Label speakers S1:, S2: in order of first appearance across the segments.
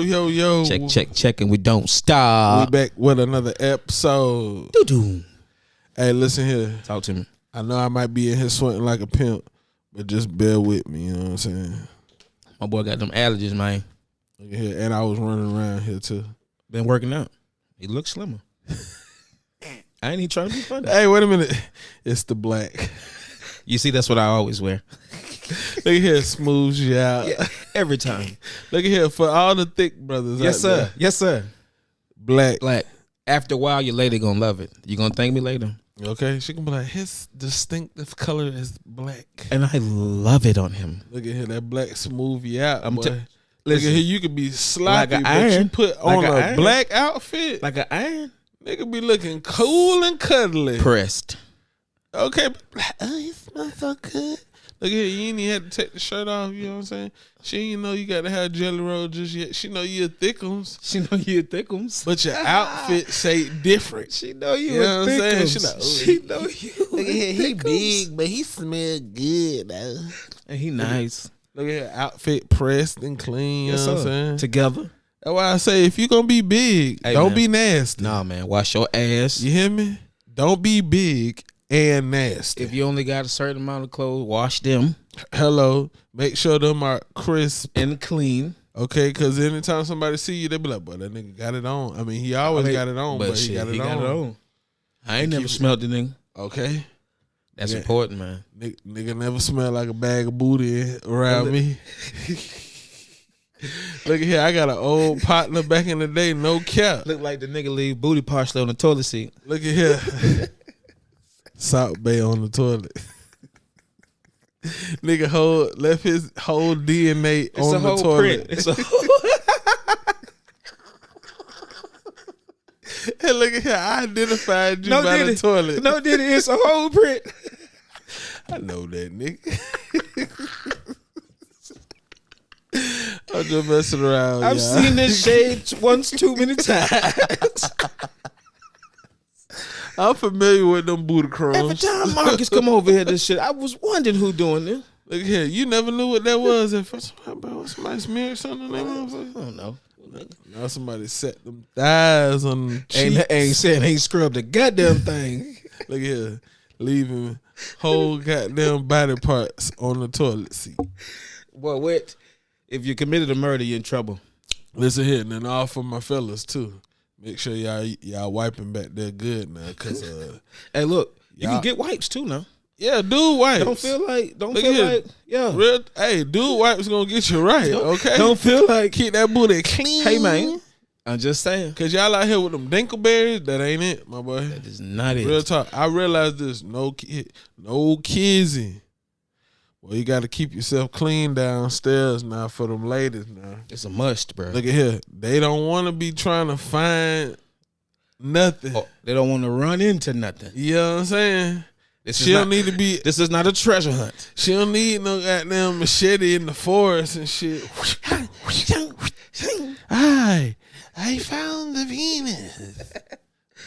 S1: Yo.
S2: Check, and we don't stop.
S1: We back with another episode.
S2: Doo-doo.
S1: Hey, listen here.
S2: Talk to me.
S1: I know I might be in here sweating like a pimp, but just bear with me, you know what I'm saying?
S2: My boy got them allergies, man.
S1: Look at here. And I was running around here, too.
S2: Been working out. He looks slimmer. I ain't even trying to be funny.
S1: Hey, wait a minute. It's the black.
S2: You see, that's what I always wear.
S1: Look at here. Smooths you out.
S2: Yeah, every time.
S1: Look at here. For all the thick brothers
S2: Yes,
S1: out
S2: sir.
S1: there.
S2: Yes, sir.
S1: Black.
S2: After a while, your lady gonna love it. You gonna thank me later.
S1: Okay, she can be like, his distinctive color is black.
S2: And I love it on him.
S1: Look at here, that black smooth you out, boy.
S2: Listen,
S1: Look at here, you could be sloppy,
S2: like
S1: but
S2: iron,
S1: you put on
S2: like
S1: a
S2: iron.
S1: black outfit.
S2: Like an iron.
S1: Nigga be looking cool and cuddly.
S2: Pressed.
S1: Okay, but oh, he smells so good. Look at here, you ain't even had to take the shirt off, you know what I'm saying? She ain't know you got to have jelly roll just yet. She know you a thickums.
S2: She know you a thickums.
S1: But your outfit say different.
S2: She know you,
S1: You know
S2: a
S1: what I'm saying?
S2: thickums.
S1: She
S2: Know you.
S1: Look at here, he big, but he smell good, though.
S2: And he nice.
S1: Look at here, outfit pressed and clean, you know what I'm saying?
S2: Together.
S1: That's why I say, if you gonna be big,
S2: Hey,
S1: don't
S2: man.
S1: be nasty.
S2: Nah, man. Wash your ass.
S1: You hear me? Don't be big and nasty.
S2: If you only got a certain amount of clothes, wash them
S1: Hello. Make sure them are crisp.
S2: and clean.
S1: Okay, because anytime somebody see you, they be like, boy, that nigga got it on. I mean, he always got it on, but
S2: shit,
S1: he got it on.
S2: I ain't never smelled the nigga.
S1: Okay.
S2: That's
S1: Yeah.
S2: important, man.
S1: Nigga never smell like a bag of booty around me. Look at here, I got an old partner back in the day, no cap.
S2: Look like the nigga leave booty partially on the toilet seat.
S1: Look at here. Salt Bay on the toilet. Nigga left his whole DNA
S2: It's
S1: on
S2: a
S1: the
S2: whole
S1: toilet.
S2: print. It's a whole
S1: Hey, look at here. I identified you by the toilet.
S2: No, did it? It's a whole print.
S1: I know that, nigga. I'm just messing around.
S2: I've
S1: y'all.
S2: seen this shade once too many times.
S1: I'm familiar with them booty crumbs.
S2: Every time Marcus come over here, this shit, I was wondering who doing this.
S1: Look at here. You never knew what that was at first. Somebody smeared something on that motherfucker?
S2: I don't know.
S1: Now somebody set them thighs on them cheeks.
S2: Ain't scrubbed the goddamn thing.
S1: Look at here. Leaving whole goddamn body parts on the toilet seat.
S2: Well, what? If you committed a murder, you're in trouble.
S1: Listen here, and then all for my fellas too. Make sure y'all wiping back there good now, cause
S2: Hey, look, you can get wipes too now.
S1: yeah, dude wipes.
S2: Don't feel like, yeah.
S1: Real, hey, dude wipes gonna get you right, okay?
S2: Don't feel like.
S1: Keep that booty clean.
S2: Hey, man, I'm just saying.
S1: Cause y'all out here with them dinkleberries, that ain't it, my boy.
S2: That is not it.
S1: Real talk. I realized this. No kizzy. Well, you got to keep yourself clean downstairs now for them ladies now.
S2: It's a must, bro.
S1: Look at here. They don't want to be trying to find nothing.
S2: Oh, they don't want to run into nothing.
S1: You know what I'm saying?
S2: This is not a treasure hunt.
S1: She don't need no goddamn machete in the forest and shit. I found the Venus.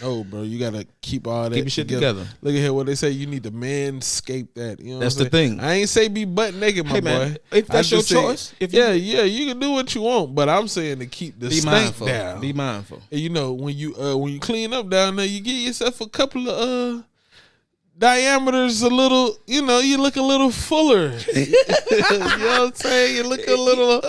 S1: No, bro, you gotta keep all that.
S2: Keep your shit together.
S1: Look at here, what they say. You need to manscape that. You know,
S2: That's
S1: what I'm
S2: the
S1: saying?
S2: thing.
S1: I ain't say be butt naked, my boy.
S2: If that's your
S1: just say-
S2: choice,
S1: yeah, you can do what you want, but I'm saying to keep the
S2: be
S1: stank
S2: mindful.
S1: down.
S2: Be mindful.
S1: And you know, when you clean up down there, you get yourself a couple of diameters a little. You know, you look a little fuller. You know what I'm saying? You look a little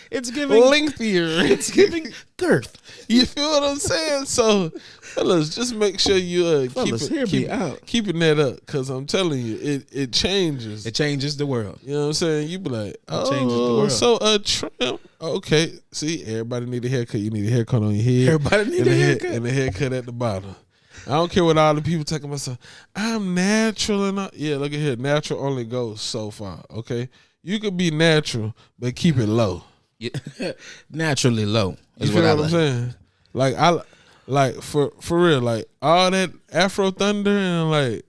S2: It's giving
S1: lengthier.
S2: It's giving girth.
S1: You feel what I'm saying? So, fellas, just make sure you keeping that up, because I'm telling you, it changes.
S2: It changes the world.
S1: You know what I'm saying? You be like,
S2: changes the world.
S1: So a trim. Okay, see, everybody need a haircut. You need a haircut on your head.
S2: Everybody need a haircut.
S1: And a haircut at the bottom. I don't care what all the people talking about. So, I'm natural and yeah, look at here. Natural only goes so far. Okay, you could be natural, but keep it low.
S2: Yeah. Naturally low.
S1: You feel what I'm saying? Like for real, like all that Afro Thunder and like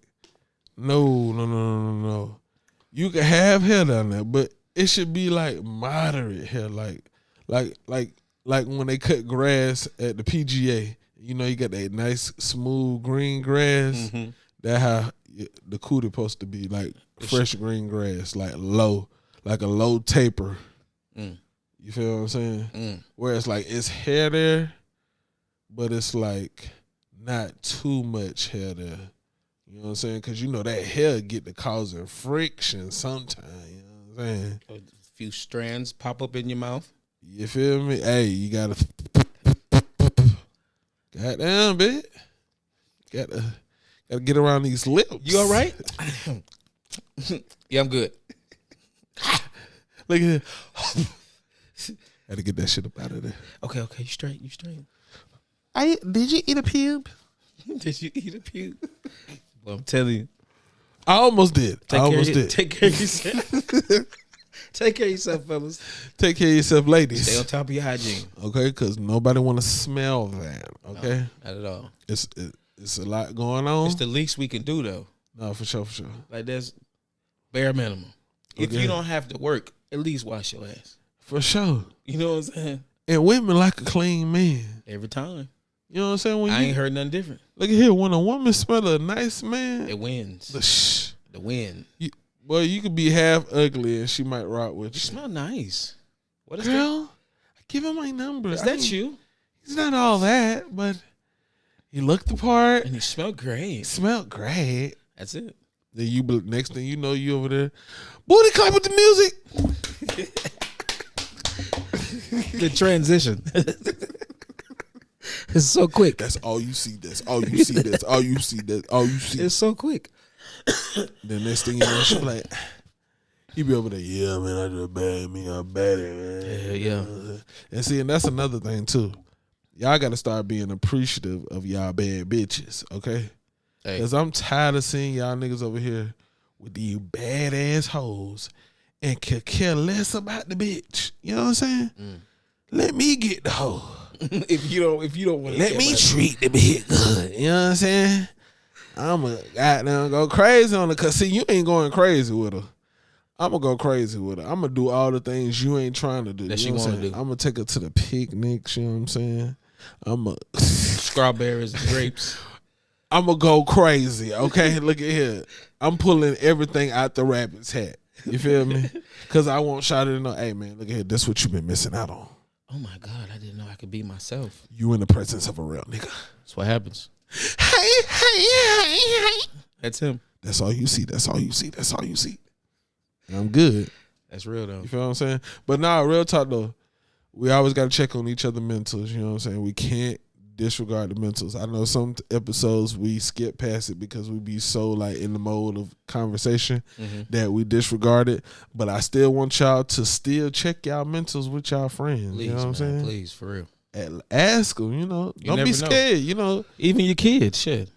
S1: no. You can have hair down there, but it should be like moderate hair, like when they cut grass at the PGA. You know, you got that nice smooth green grass. Mm-hmm. That how the cootie supposed to be, like fresh green grass, like low, like a low taper. Mm. You feel what I'm saying? Where it's like it's hair there, but it's like not too much hair there. You know what I'm saying? Because you know that hair get to causing friction sometimes. You know what I'm saying?
S2: A few strands pop up in your mouth.
S1: You feel me? Hey, you gotta goddamn bit. Gotta get around these lips.
S2: You all right? Yeah, I'm good.
S1: Look at it. Had to get that shit up out of there.
S2: Okay, you straight. You straight.
S1: Did you eat a pube?
S2: Did you eat a pube? Well, I'm telling you.
S1: I almost did.
S2: Take care of yourself. Take care of yourself, fellas.
S1: Take care of yourself, ladies.
S2: Stay on top of your hygiene.
S1: Okay, because nobody want to smell that. Okay?
S2: No, not at all.
S1: It's a lot going on.
S2: It's the least we can do, though.
S1: No, for sure.
S2: Like, that's bare minimum.
S1: Okay.
S2: If you don't have to work, at least wash your ass.
S1: For sure.
S2: You know what I'm saying?
S1: And women like a clean man.
S2: Every time.
S1: You know what I'm saying? When
S2: I ain't heard nothing different.
S1: Look at here. When a woman smell a nice man,
S2: it wins. The win.
S1: Well, you could be half ugly and she might rock with you.
S2: You smell nice. What is
S1: Girl,
S2: that?
S1: give him my number.
S2: Is that you?
S1: He's not all that, but he looked the part.
S2: And he smelled great.
S1: He smelled great.
S2: That's it.
S1: Then next thing you know, you over there. Booty clap with the music.
S2: The transition. It's so quick.
S1: That's all you see. That's all you see. That's all you see. That's all you see.
S2: It's so quick.
S1: The next thing you know, she like, he be over there, yeah, man, I just bad me, I'm bad man.
S2: Yeah.
S1: And see, and that's another thing too. Y'all got to start being appreciative of y'all bad bitches, okay? Because I'm tired of seeing y'all niggas over here with these badass hoes and could care less about the bitch. You know what I'm saying? Let me get the hoe.
S2: if you don't want to
S1: let me treat the bitch good. You know what I'm saying? I'ma goddamn go crazy on her. Cause see, you ain't going crazy with her. I'ma go crazy with her. I'ma do all the things you ain't trying to do.
S2: That
S1: you
S2: she
S1: know
S2: want to do.
S1: I'ma take her to the picnics. You know what I'm saying?
S2: Strawberries and grapes.
S1: I'ma go crazy. Okay, look at here. I'm pulling everything out the rabbit's hat. You feel me? Cause I want Shawty to know, hey man, look at here. This what you been missing out on.
S2: Oh my God, I didn't know I could be myself.
S1: You in the presence of a real nigga.
S2: That's what happens.
S1: Hey.
S2: That's him.
S1: That's all you see. That's all you see. That's all you see. And I'm good.
S2: That's real though.
S1: You feel what I'm saying? But nah, real talk though, we always got to check on each other mentals. You know what I'm saying? We can't disregard the mentals. I know some episodes we skip past it because we be so like in the mode of conversation that we disregard it. But I still want y'all to still check y'all mentals with y'all friends.
S2: Please,
S1: you know what I'm saying?
S2: Please, for real.
S1: Ask them, you know. Don't be scared, you know.
S2: Even your kids, shit.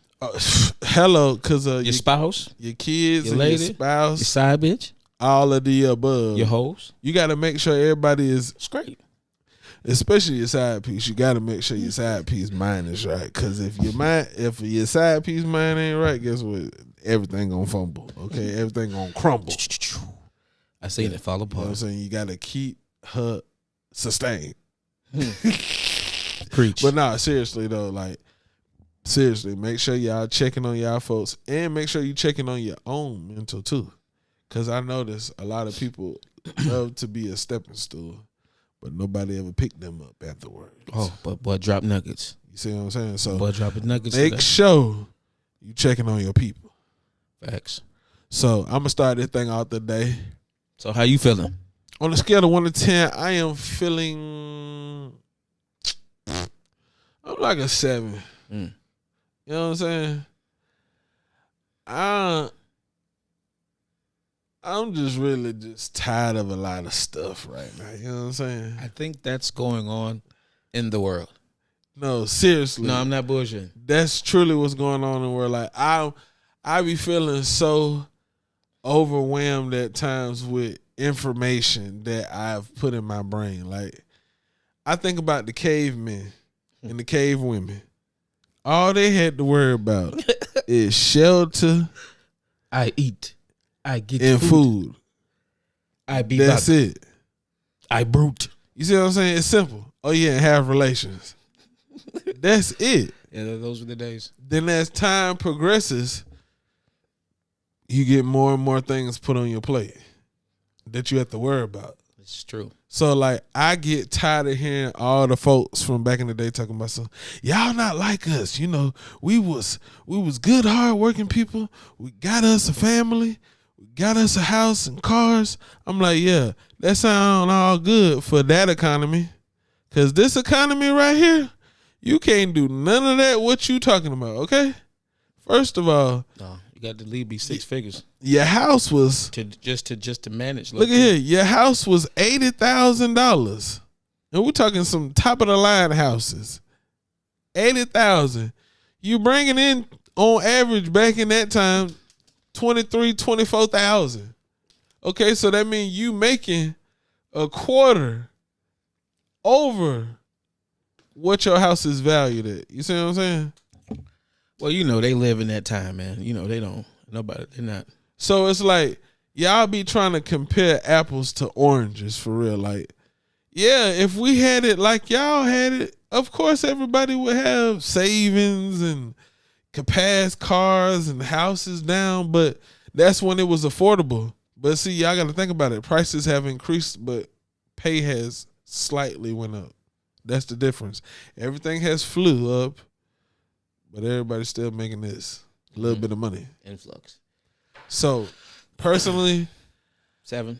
S1: Hello, because
S2: your spouse,
S1: your kids,
S2: your
S1: and
S2: lady,
S1: your spouse,
S2: your side bitch,
S1: all of the above.
S2: your hoes.
S1: You got to make sure everybody is
S2: straight.
S1: Especially your side piece. You got to make sure your side piece mind is right. Because if your side piece mind ain't right, guess what? Everything gonna fumble. Okay, everything gonna crumble.
S2: I seen it fall apart.
S1: You know what I'm saying? You got to keep her sustained.
S2: Preach.
S1: But nah, seriously though, like seriously, make sure y'all checking on y'all folks and make sure you checking on your own mental too. Cause I notice a lot of people love to be a stepping stool, but nobody ever picked them up afterwards.
S2: Oh, but boy, drop nuggets.
S1: You see what I'm saying? So
S2: boy, dropping nuggets.
S1: Make sure you checking on your people.
S2: Facts.
S1: So I'm gonna start this thing out today.
S2: So how you feeling?
S1: On a scale of 1 to 10, I am feeling. I'm like a 7. You know what I'm saying? I'm just really just tired of a lot of stuff right now. You know what I'm saying?
S2: I think that's going on in the world.
S1: No, seriously.
S2: No, I'm not bullshitting.
S1: That's truly what's going on in the world. Like I be feeling so overwhelmed at times with information that I've put in my brain. Like I think about the cavemen and the cave women. All they had to worry about is shelter.
S2: I eat. I get
S1: and food.
S2: I be
S1: That's
S2: back.
S1: it.
S2: I brute.
S1: You see what I'm saying? It's simple. Oh yeah, and have relations. That's it.
S2: Yeah, those were the days.
S1: Then as time progresses, you get more and more things put on your plate that you have to worry about.
S2: It's true.
S1: So like I get tired of hearing all the folks from back in the day talking about y'all not like us. You know, we was good, hardworking people. We got us a family. We got us a house and cars. I'm like, yeah, that sound all good for that economy. Cause this economy right here, you can't do none of that what you talking about, okay? First of all,
S2: no, you got to leave be 6 figures.
S1: Your house was
S2: just to manage.
S1: Look at here, your house was $80,000, and we're talking some top of the line houses. 80,000. You bringing in on average back in that time 24,000. Okay, so that means you making a quarter over what your house is valued at. You see what I'm saying?
S2: Well, you know they live in that time, man. You know they don't. Nobody. They're not.
S1: So it's like y'all be trying to compare apples to oranges for real. Like, yeah, if we had it like y'all had it, of course everybody would have savings and could pass cars and houses down, but that's when it was affordable. But see, y'all got to think about it. Prices have increased, but pay has slightly went up. That's the difference. Everything has flew up, but everybody's still making this a little bit of money.
S2: Influx.
S1: So, personally,
S2: 7.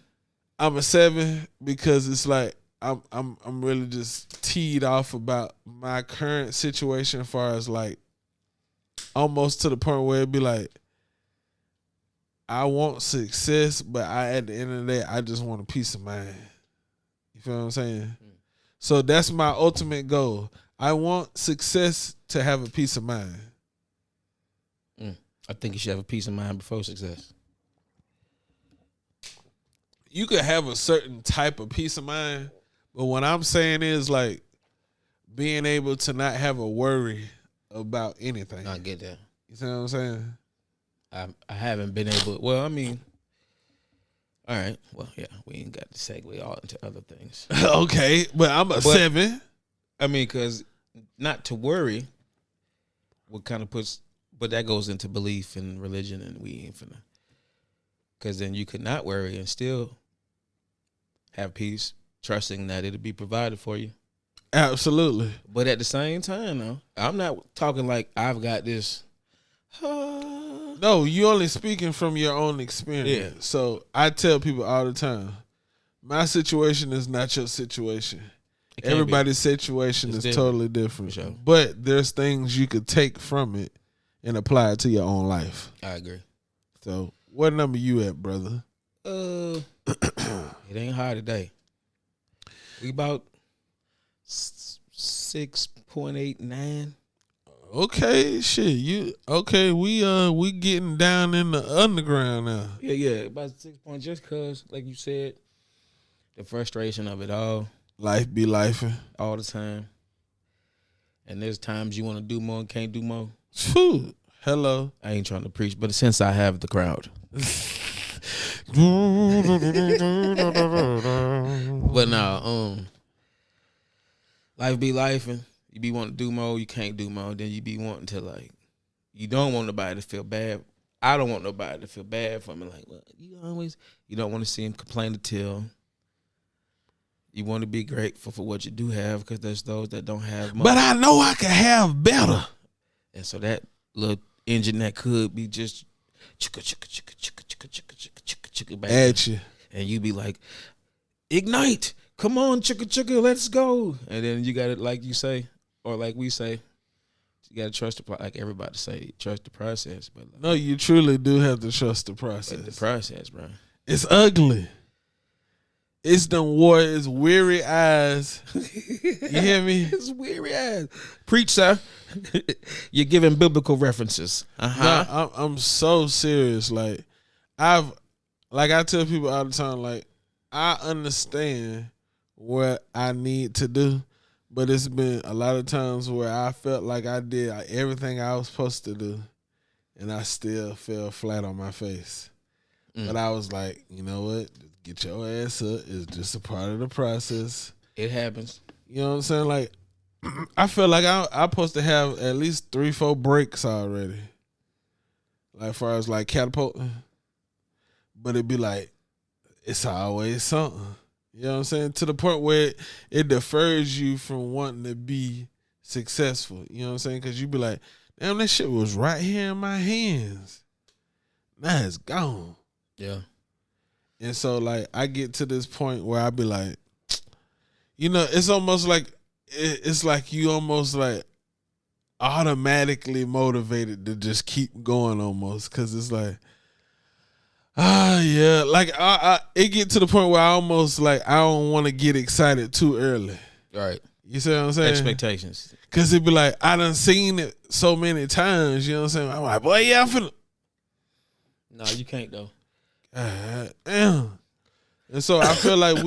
S1: I'm a 7 because it's like I'm really just teed off about my current situation as far as like almost to the point where it'd be like I want success, but at the end of the day, I just want a peace of mind. You feel what I'm saying? So that's my ultimate goal. I want success to have a peace of mind.
S2: I think you should have a peace of mind before success.
S1: You could have a certain type of peace of mind, but what I'm saying is like being able to not have a worry about anything.
S2: I get that.
S1: You see what I'm saying?
S2: I haven't been able. Well, I mean, all right. Well, yeah, we ain't got to segue all into other things.
S1: Okay, but I'm a 7.
S2: I mean, because not to worry, what kind of puts, but that goes into belief in religion, and we ain't finna. Because then you could not worry and still have peace, trusting that it'll be provided for you.
S1: Absolutely.
S2: But at the same time, though, I'm not talking like I've got this.
S1: No, you only speaking from your own experience.
S2: Yeah.
S1: So I tell people all the time, my situation is not your situation. Everybody's situation is totally different.
S2: Sure.
S1: But there's things you could take from it and apply it to your own life.
S2: I agree.
S1: So what number you at, brother?
S2: It ain't hard today. We about 6.89.
S1: Okay, shit. We getting down in the underground now.
S2: Yeah, about 6 points. Just cause, like you said, the frustration of it all.
S1: Life be lifing
S2: all the time. And there's times you want to do more and can't do more.
S1: Phew. Hello.
S2: I ain't trying to preach, but since I have the crowd. But now, life be lifing. You be wanting to do more, you can't do more. Then you be wanting to like, you don't want nobody to feel bad. I don't want nobody to feel bad for me. Like, well, you don't want to see him complain until. You want to be grateful for what you do have because there's those that don't have much.
S1: But I know I can have better.
S2: And so that little engine that could be just chicka chicka chicka chicka chicka chicka chicka chicka chicka back
S1: at you.
S2: And you be like, ignite. Come on, chicka chicka, let's go. And then you got it like you say, or like we say, you got to trust the, like everybody say, trust the process. But like,
S1: no, you truly do have to trust the process.
S2: The process, bro.
S1: It's ugly. It's done wore its weary eyes. You hear me?
S2: It's weary eyes. Preach, sir. You're giving biblical references.
S1: No, I'm so serious. Like I tell people all the time, like I understand what I need to do, but it's been a lot of times where I felt like I did everything I was supposed to do, and I still fell flat on my face. But I was like, you know what? Get your ass up. It's just a part of the process.
S2: It happens.
S1: You know what I'm saying? Like, I feel like I'm supposed to have at least 3-4 breaks already. Like, as far as like catapulting. But it'd be like, it's always something. You You know what I'm saying? To the point where it defers you from wanting to be successful. You know what I'm saying? Because you be like, damn, that shit was right here in my hands. Now it's gone.
S2: Yeah.
S1: And so, like, I get to this point where I be like, you know, it's almost like, it's like you almost like automatically motivated to just keep going almost. Because it's like, yeah. Like, it get to the point where I almost like, I don't want to get excited too early.
S2: Right.
S1: You see what I'm saying?
S2: Expectations.
S1: Because it be like, I done seen it so many times. You know what I'm saying? I'm like, boy, yeah, I'm finna.
S2: No, you can't, though.
S1: God damn. And so I feel like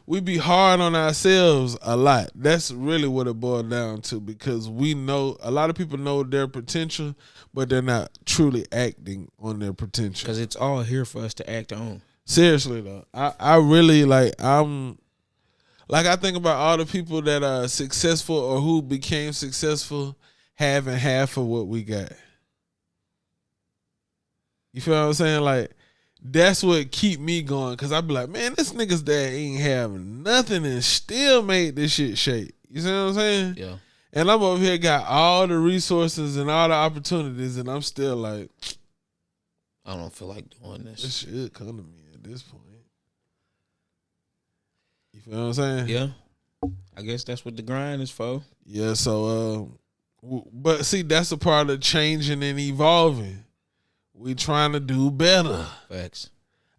S1: we be hard on ourselves a lot. That's really what it boils down to, because we know a lot of people know their potential, but they're not truly acting on their potential.
S2: Because it's all here for us to act on.
S1: Seriously though, I really like I think about all the people that are successful or who became successful having half of what we got. You feel what I'm saying? Like, that's what keep me going, because I be like, man, this nigga's dad ain't having nothing and still made this shit shake. You see what I'm saying?
S2: Yeah.
S1: And I'm over here got all the resources and all the opportunities, and I'm still like,
S2: I don't feel like doing this.
S1: This should come to me at this point. You feel what I'm saying?
S2: Yeah. I guess that's what the grind is for.
S1: Yeah, so, but see, that's a part of changing and evolving. We trying to do better.
S2: Facts.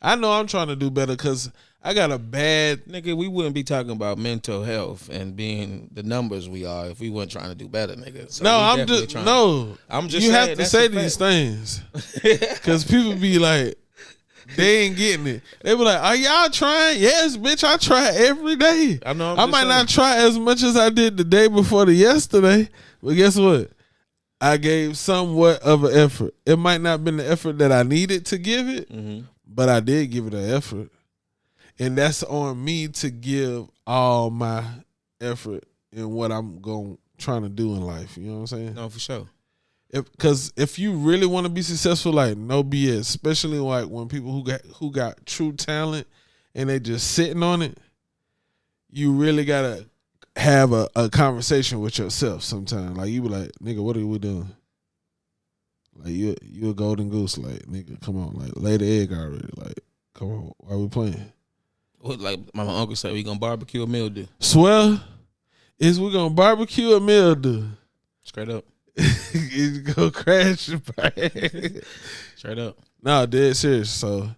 S1: I know I'm trying to do better because I got a bad...
S2: Nigga, we wouldn't be talking about mental health and being the numbers we are if we weren't trying to do better, nigga. So I'm just
S1: you
S2: saying,
S1: have to say these things. Because people be like, they ain't getting it. They be like, are y'all trying? Yes, bitch, I try every day.
S2: I know.
S1: I might not try as much as I did the day before the yesterday, but guess what? I gave somewhat of an effort. It might not have been the effort that I needed to give it, but I did give it an effort. And that's on me to give all my effort in what I'm trying to do in life. You know what I'm saying?
S2: No, for sure.
S1: Because if you really want to be successful, like, no BS, especially like when people who got true talent and they just sitting on it, you really gotta have a conversation with yourself sometime. Like, you be like, nigga, what are we doing? Like, you a golden goose. Like, nigga, come on. Like, lay the egg already. Like, come on. Why are we playing?
S2: What, like my uncle said, we gonna barbecue a mildew.
S1: Swear, we gonna barbecue a mildew.
S2: Straight up.
S1: It's gonna crash your brain.
S2: Straight up.
S1: No, dead serious. So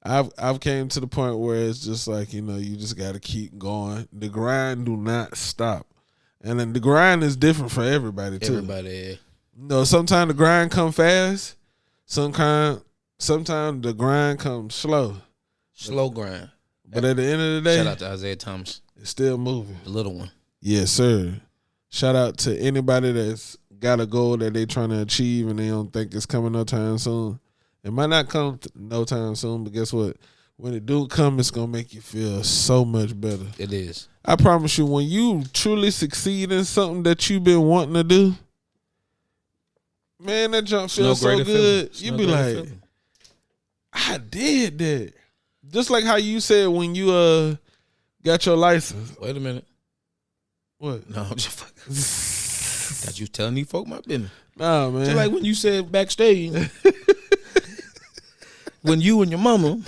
S1: I've came to the point where it's just like, you know, you just gotta keep going. The grind do not stop. And then the grind is different for everybody too.
S2: Everybody, yeah.
S1: You know, sometimes the grind come fast. Sometimes the grind comes slow.
S2: Slow grind.
S1: But at the end of the day,
S2: shout out to Isaiah Thomas.
S1: It's still moving.
S2: The little one.
S1: Yes, sir. Shout out to anybody that's got a goal that they trying to achieve and they don't think it's coming no time soon. It might not come no time soon, but guess what? When it do come, it's going to make you feel so much better.
S2: It is.
S1: I promise you, when you truly succeed in something that you've been wanting to do, man, that jump feels so good. You be like, I did that. Just like how you said when you got your license.
S2: Wait a minute.
S1: What?
S2: No, I'm just fucking. Got you telling these folk my business.
S1: Nah, man.
S2: Just like when you said backstage, when you and your mama.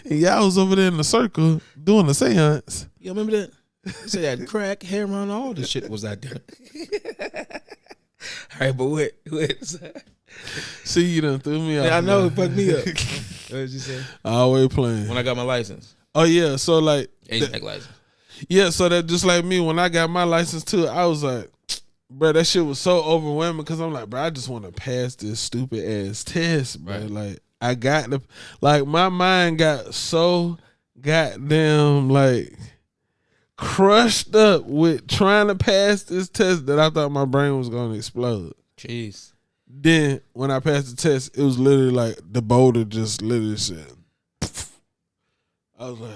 S1: Yeah, I was over there in the circle doing the seance.
S2: You remember that? You said that crack, heroin, all this shit was out there. All right, but what?
S1: See, you done threw me off.
S2: Yeah, I know, it fucked me up. What did you say?
S1: Always playing.
S2: When I got my license.
S1: Oh, yeah, so like.
S2: HVAC license.
S1: Yeah, so that just like me, when I got my license too, I was like, bro, that shit was so overwhelming because I'm like, bro, I just want to pass this stupid ass test, bro. Right. Like, I got the, like, my mind got so goddamn, like, crushed up with trying to pass this test that I thought my brain was going to explode.
S2: Jeez.
S1: Then, when I passed the test, it was literally like the boulder just literally said, poof. I was like,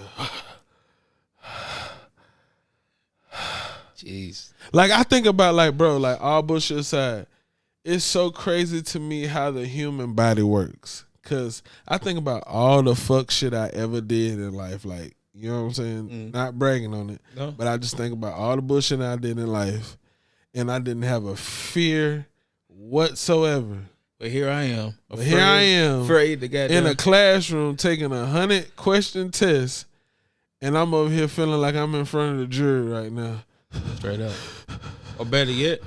S2: jeez.
S1: Like, I think about, like, bro, like, all bullshit aside, it's so crazy to me how the human body works. Because I think about all the fuck shit I ever did in life. Like, You know what I'm saying? Not bragging on it.
S2: No.
S1: But I just think about all the bullshit I did in life, and I didn't have a fear whatsoever.
S2: But here I am.
S1: Afraid
S2: to get
S1: in a classroom taking a 100-question test, and I'm over here feeling like I'm in front of the jury right now.
S2: Straight up. Or better yet,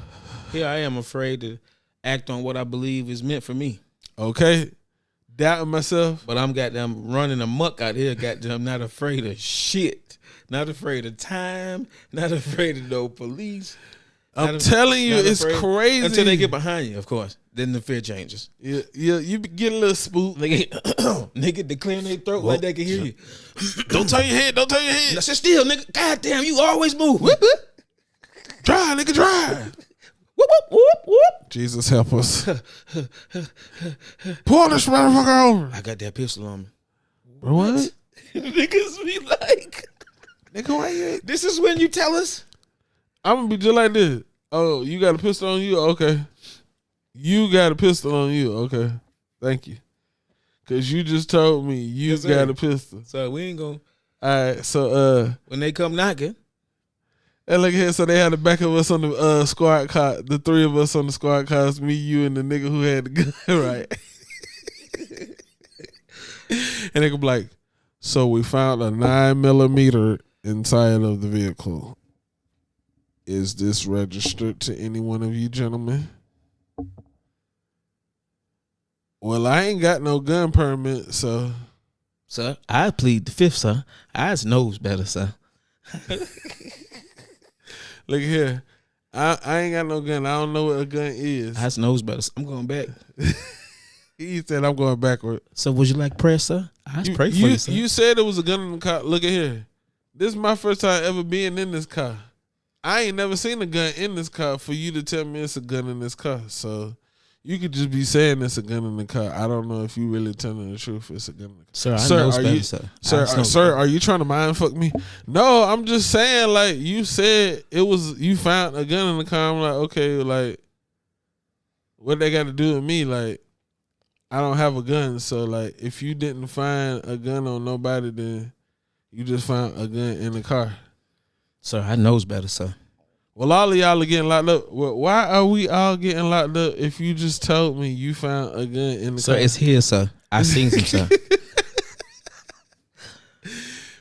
S2: here I am afraid to act on what I believe is meant for me.
S1: Okay. Doubting myself.
S2: But I'm goddamn running amok out here, goddamn not afraid of shit. Not afraid of time. Not afraid of no police.
S1: I'm telling you, it's crazy.
S2: Until they get behind you, of course. Then the fear changes.
S1: Yeah, you get a little spooked.
S2: Nigga declaring their throat like they can hear you.
S1: Don't turn your head. Don't turn your head.
S2: Now sit still, nigga. Goddamn, you always move.
S1: Drive, nigga, drive.
S2: Whoop, whoop, whoop, whoop.
S1: Jesus help us. Pull this motherfucker over.
S2: I got that pistol on me.
S1: What?
S2: Niggas be like,
S1: nigga, why you?
S2: This is when you tell us.
S1: I'm gonna be just like this. Oh, you got a pistol on you? Okay. You got a pistol on you? Okay. Thank you. Cause you just told me you got a pistol.
S2: So we ain't gonna.
S1: All right. So
S2: when they come knocking.
S1: And look here, so they had the back of us on the squad car, the three of us on the squad cars, me, you, and the nigga who had the gun, right? And they could be like, so we found a 9mm inside of the vehicle. Is this registered to any one of you gentlemen? Well, I ain't got no gun permit, so.
S2: Sir, I plead the fifth, sir. I knows better, sir.
S1: Look here. I ain't got no gun. I don't know what a gun is.
S2: I knows better. I'm going back.
S1: He said I'm going backward.
S2: So would you like prayer, sir? I pray for you, sir.
S1: You said there was a gun in the car. Look at here. This is my first time ever being in this car. I ain't never seen a gun in this car for you to tell me it's a gun in this car. So you could just be saying it's a gun in the car. I don't know if you really telling the truth. It's a gun in the car.
S2: Sir, I know better,
S1: sir. Are you trying to mind fuck me? No, I'm just saying, like, you said it was, you found a gun in the car. I'm like, okay, like, what they got to do with me? Like, I don't have a gun. So, like, if you didn't find a gun on nobody, then you just found a gun in the car.
S2: Sir, I knows better, sir.
S1: Well, all of y'all are getting locked up. Well, why are we all getting locked up if you just told me you found a gun in the car?
S2: Sir, it's here, sir. I seen some, sir.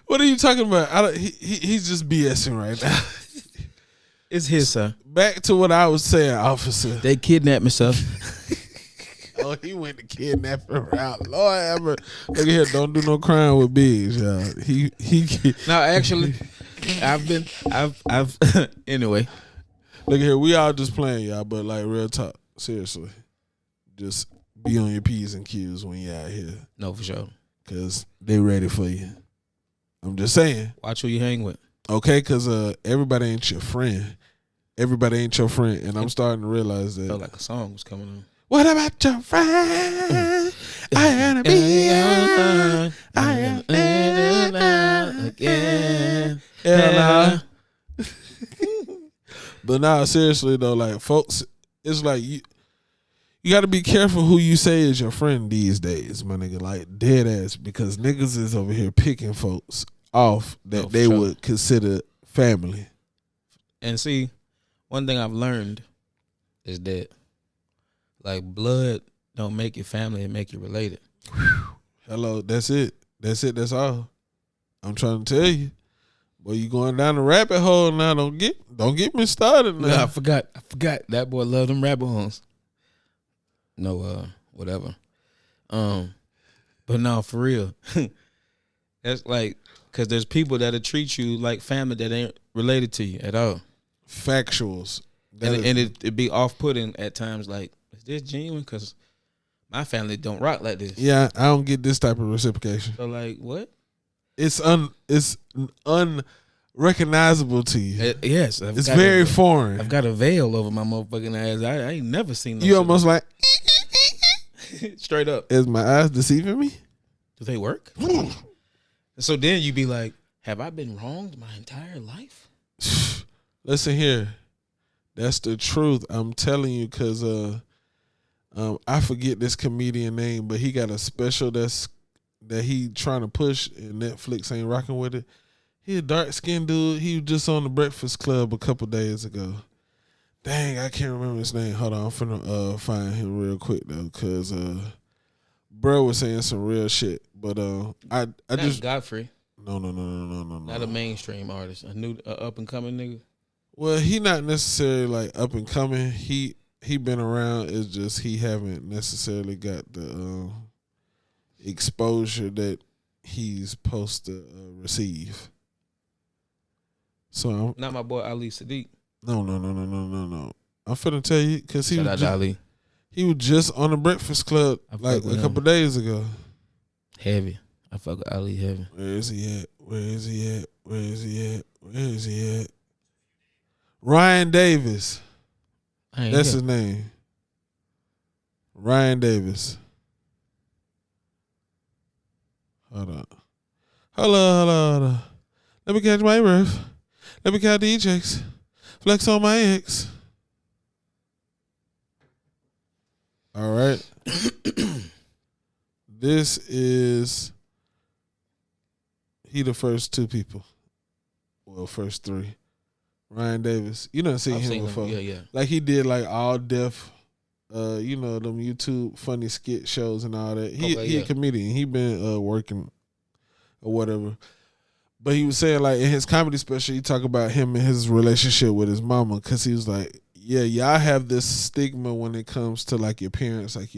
S1: What are you talking about? He's just BSing right now.
S2: It's here, sir.
S1: Back to what I was saying, officer.
S2: They kidnapped me, sir.
S1: Oh, he went to kidnapping route. Lord ever. Look at here, don't do no crime with Biggz, y'all. He
S2: No, actually, I've anyway.
S1: Look here, we all just playing, y'all, but like real talk, seriously. Just be on your P's and Q's when you out here.
S2: No, for sure.
S1: Cause they ready for you. I'm just saying.
S2: Watch who you hang with.
S1: Okay, cause everybody ain't your friend. Everybody ain't your friend, and I'm starting to realize that.
S2: Felt like a song was coming on.
S1: What about your friend? I am beyond. I am again. Yeah, nah. But nah, seriously though, like folks, it's like you got to be careful who you say is your friend these days, my nigga. Like dead ass, because niggas is over here picking folks off that they would consider family.
S2: And see, one thing I've learned is that like blood don't make you family, it make you related.
S1: Hello, that's it. That's it. That's all. I'm trying to tell you. Boy, you going down the rabbit hole now. Don't get me started now.
S2: No, I forgot. That boy love them rabbit holes. No, whatever. But no, for real. That's like, because there's people that'll treat you like family that ain't related to you at all.
S1: Factuals.
S2: And it'd be off-putting at times, like, is this genuine? Because my family don't rock like this.
S1: Yeah, I don't get this type of reciprocation.
S2: So, like, what?
S1: It's unrecognizable to you.
S2: Yes.
S1: It's very foreign.
S2: I've got a veil over my motherfucking eyes. I ain't never seen no
S1: You almost like...
S2: Straight up.
S1: Is my eyes deceiving me?
S2: Do they work? So then you be like, have I been wronged my entire life?
S1: Listen here. That's the truth. I'm telling you, because I forget this comedian name, but he got a special that's that he trying to push and Netflix ain't rocking with it. He a dark skinned dude. He was just on the Breakfast Club a couple days ago. Dang, I can't remember his name. Hold on, I'm finna find him real quick though, cause bro was saying some real shit. But I
S2: Not
S1: just
S2: Godfrey.
S1: no.
S2: Not a mainstream artist. A new up and coming nigga.
S1: Well, he not necessarily like up and coming. He been around. It's just he haven't necessarily got the exposure that he's supposed to receive. So
S2: Not my boy Ali Sadiq.
S1: No. I'm finna tell you because he was just on the Breakfast Club like a couple days ago.
S2: Heavy. I fuck with Ali heavy.
S1: Where is he at? Ryan Davis. That's his name. Ryan Davis. Hold on. Let me catch my breath. Let me count these checks. Flex on my ex. All right. This is he the first two people. Well, first three. Ryan Davis. You done seen him before.
S2: Yeah.
S1: Like he did like All Deaf, them YouTube funny skit shows and all that. He a comedian. He been working or whatever. But he was saying like in his comedy special, he talk about him and his relationship with his mama, because he was like, yeah, y'all have this stigma when it comes to like your parents, like,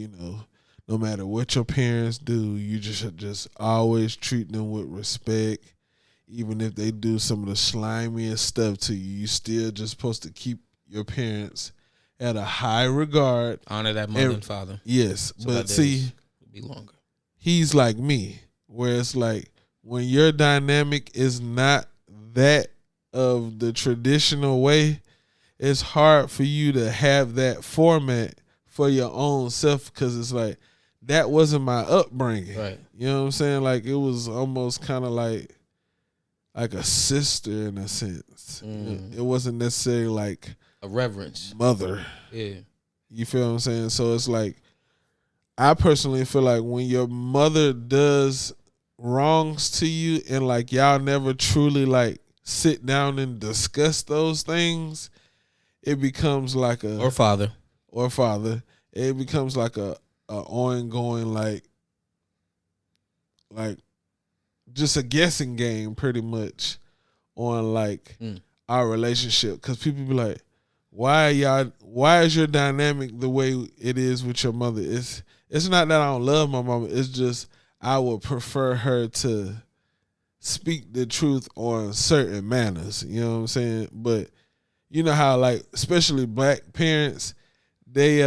S1: no matter what your parents do, you just always treat them with respect. Even if they do some of the slimiest stuff to you, you still just supposed to keep your parents at a high regard.
S2: Honor that mother and father.
S1: Yes. So but see,
S2: be longer.
S1: He's like me, where it's like when your dynamic is not that of the traditional way, it's hard for you to have that format for your own self, because it's like, that wasn't my upbringing.
S2: Right.
S1: You know what I'm saying? Like it was almost kind of like a sister in a sense. It wasn't necessarily like
S2: a reverence.
S1: Mother.
S2: Yeah.
S1: You feel what I'm saying? So it's like, I personally feel like when your mother does wrongs to you and like y'all never truly like sit down and discuss those things, it becomes like
S2: or father.
S1: It becomes like a ongoing like just a guessing game pretty much on like our relationship, because people be like, why is your dynamic the way it is with your mother? It's not that I don't love my mama, it's just I would prefer her to speak the truth on certain manners, you know what I'm saying? But you know how like especially black parents, they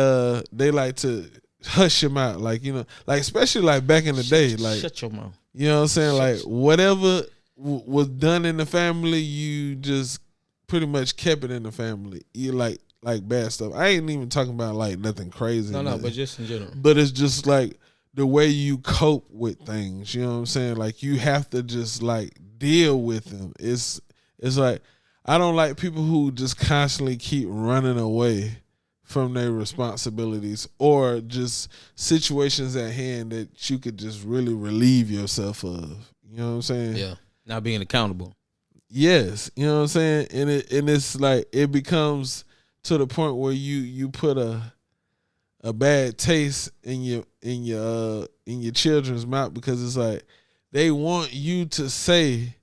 S1: like to hush him out, like, like especially like back in the day, like
S2: shut your mouth.
S1: You know what I'm saying? Like whatever was done in the family, you just pretty much kept it in the family. You like bad stuff. I ain't even talking about like nothing crazy.
S2: No, but just in general.
S1: But it's just like the way you cope with things. You know what I'm saying? Like you have to just like deal with them. It's like, I don't like people who just constantly keep running away from their responsibilities or just situations at hand that you could just really relieve yourself of. You know what I'm saying?
S2: Yeah. Not being accountable. Yes.
S1: You know what I'm saying? And it's like it becomes to the point where you put a bad taste in your children's mouth, because it's like they want you to say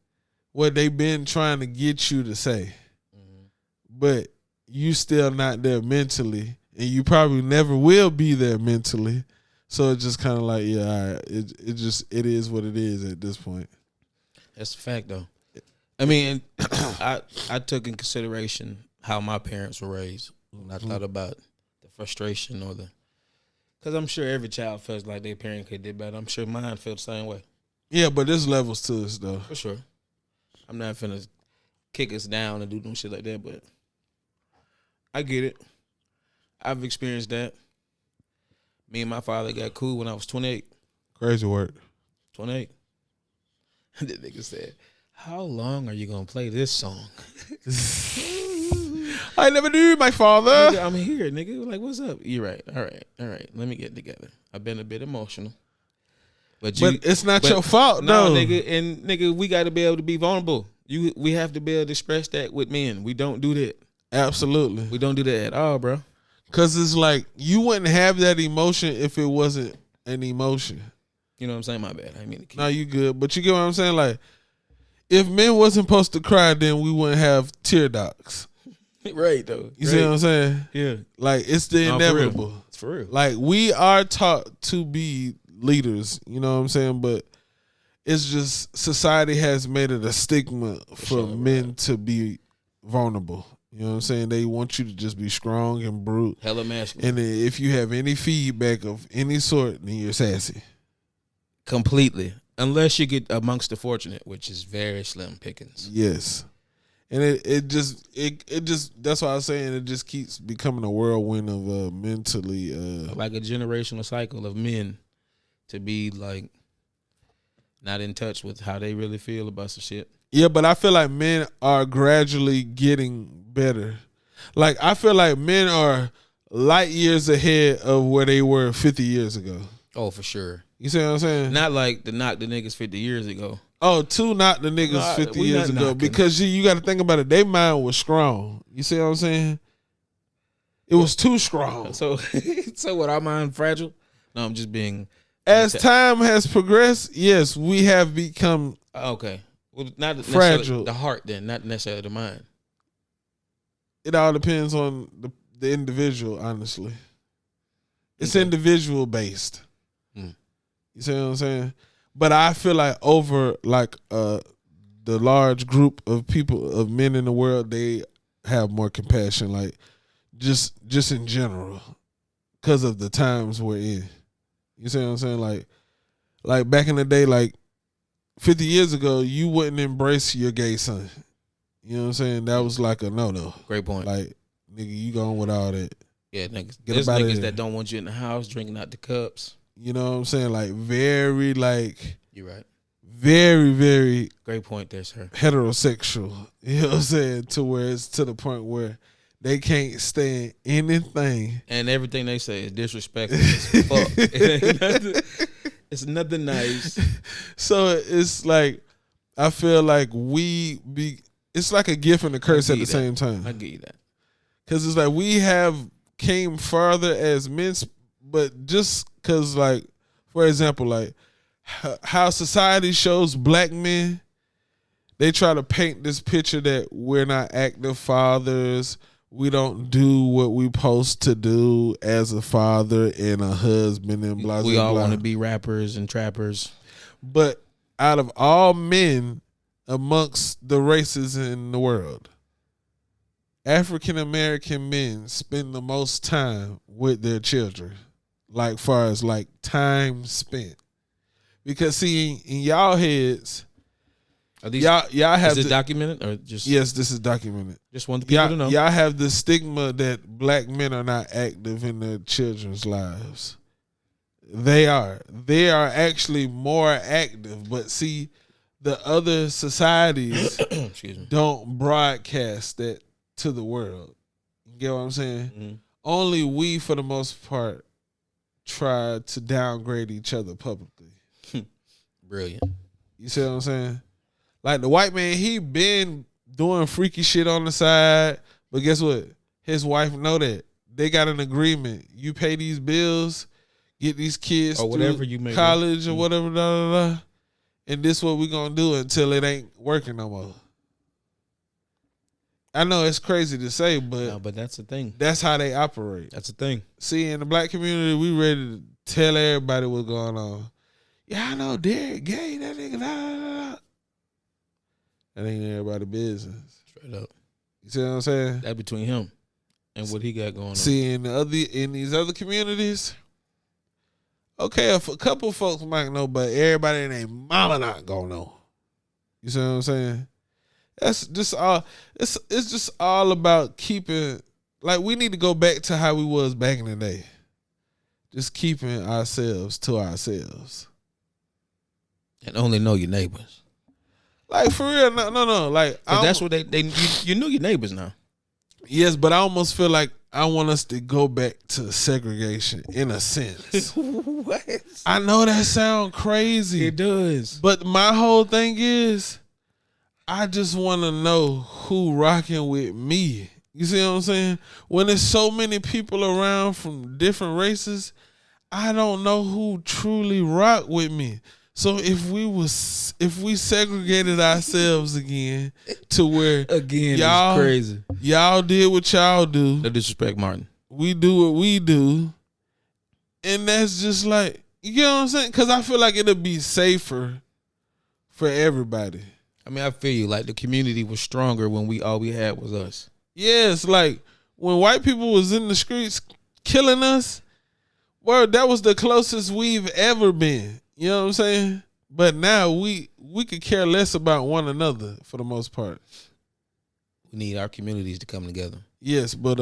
S1: what they've been trying to get you to say. But you still not there mentally, and you probably never will be there mentally. So it's just kind of like, yeah, all right, it is what it is at this point.
S2: That's a fact, though. I mean, I took in consideration how my parents were raised when I thought about the frustration or because I'm sure every child feels like their parent could do better. I'm sure mine felt the same way.
S1: Yeah, but there's levels to this, though.
S2: For sure. I'm not finna kick us down and do no shit like that, but I get it. I've experienced that. Me and my father got cool when I was 28.
S1: Crazy work.
S2: 28. That nigga said, how long are you going to play this song?
S1: I never knew my father.
S2: Nigga, I'm here, nigga. Like, what's up? You're right. All right. Let me get it together. I've been a bit emotional. But
S1: it's not your fault, though.
S2: Nigga, we got to be able to be vulnerable. We have to be able to express that with men. We don't do that.
S1: Absolutely.
S2: We don't do that at all, bro.
S1: Because it's like you wouldn't have that emotion if it wasn't an emotion.
S2: You know what I'm saying? My bad. I mean to keep.
S1: No, you good. But you get what I'm saying? Like, if men wasn't supposed to cry, then we wouldn't have tear ducts.
S2: Right, though.
S1: You see what I'm saying?
S2: Yeah.
S1: Like, it's the inevitable.
S2: It's for real.
S1: Like, we are taught to be leaders. You know what I'm saying? But it's just society has made it a stigma for men to be vulnerable. You know what I'm saying? They want you to just be strong and brute.
S2: Hella masculine.
S1: And then if you have any feedback of any sort, then you're sassy.
S2: Completely. Unless you get amongst the fortunate, which is very slim pickings.
S1: Yes. And it just that's why I was saying it just keeps becoming a whirlwind of mentally
S2: like a generational cycle of men to be like not in touch with how they really feel about some shit.
S1: Yeah, but I feel like men are gradually getting better. Like, I feel like men are light years ahead of where they were 50 years ago.
S2: Oh, for sure.
S1: You see what I'm saying?
S2: Not like to knock the niggas 50 years ago.
S1: Oh, to knock the niggas 50 years ago. Knocking. Because you got to think about it. Their mind was strong. You see what I'm saying? It was too strong.
S2: So what, our mind fragile? No, I'm just being...
S1: As time has progressed, yes, we have become...
S2: Okay. Well, not
S1: fragile.
S2: The heart, then, not necessarily the mind.
S1: It all depends on the individual, honestly. It's individual based. You see what I'm saying? But I feel like over like the large group of people, of men in the world, they have more compassion, like just in general, because of the times we're in. You see what I'm saying? Like back in the day, like 50 years ago, you wouldn't embrace your gay son. You know what I'm saying? That was like a no-no.
S2: Great point.
S1: Like, nigga, you going with all that.
S2: Yeah, niggas. There's niggas that don't want you in the house drinking out the cups.
S1: You know what I'm saying? Like, very, like...
S2: You're right.
S1: Very, very...
S2: Great point there, sir.
S1: Heterosexual. You know what I'm saying? To where it's to the point where they can't stand anything.
S2: And everything they say is disrespectful as fuck. It's nothing nice.
S1: So it's like, I feel like it's like a gift and a curse at the same time.
S2: I get you that.
S1: Because it's like we have came farther as men, but just because, like, for example, like how society shows black men, they try to paint this picture that we're not active fathers. We don't do what we supposed to do as a father and a husband and blah, blah, blah.
S2: We all want to be rappers and trappers.
S1: But out of all men amongst the races in the world, African-American men spend the most time with their children, like far as like time spent. Because see, in y'all heads, y'all have...
S2: Is it documented or just...
S1: Yes, this is documented.
S2: Just want the people to know.
S1: Y'all have the stigma that black men are not active in their children's lives. They are. They are actually more active. But see, the other societies don't broadcast that to the world. You get what I'm saying? Mm-hmm. Only we, for the most part, try to downgrade each other publicly.
S2: Brilliant.
S1: You see what I'm saying? Like the white man, he been doing freaky shit on the side, but guess what? His wife know that. They got an agreement. You pay these bills, get these kids
S2: or whatever you make
S1: college or whatever, and this what we gonna do until it ain't working no more. I know it's crazy to say, but
S2: that's the thing.
S1: That's how they operate.
S2: That's the thing.
S1: See, in the black community, we ready to tell everybody what's going on. Yeah, I know Derek gay, that nigga, That ain't everybody's business.
S2: Straight up.
S1: You see what I'm saying?
S2: That between him and what he got going on.
S1: See, in these other communities, okay, a couple folks might know, but everybody in their mama not gonna know. You see what I'm saying? That's just all. It's just all about keeping. Like, we need to go back to how we was back in the day. Just keeping ourselves to ourselves.
S2: And only know your neighbors.
S1: Like, for real, no. Like,
S2: that's what you knew your neighbors now.
S1: Yes, but I almost feel like I want us to go back to segregation in a sense.
S2: What?
S1: I know that sounds crazy.
S2: It does.
S1: But my whole thing is, I just want to know who rocking with me. You see what I'm saying? When there's so many people around from different races, I don't know who truly rock with me. So if we segregated ourselves again to where
S2: y'all, it's crazy.
S1: Y'all did what y'all do.
S2: No disrespect, Martin.
S1: We do what we do. And that's just like, you know what I'm saying? Because I feel like it'll be safer for everybody.
S2: I mean, I feel you. Like, the community was stronger when all we had was us.
S1: Yes, like when white people was in the streets killing us, well, that was the closest we've ever been. You know what I'm saying? But now we could care less about one another for the most part.
S2: We need our communities to come together.
S1: Yes, but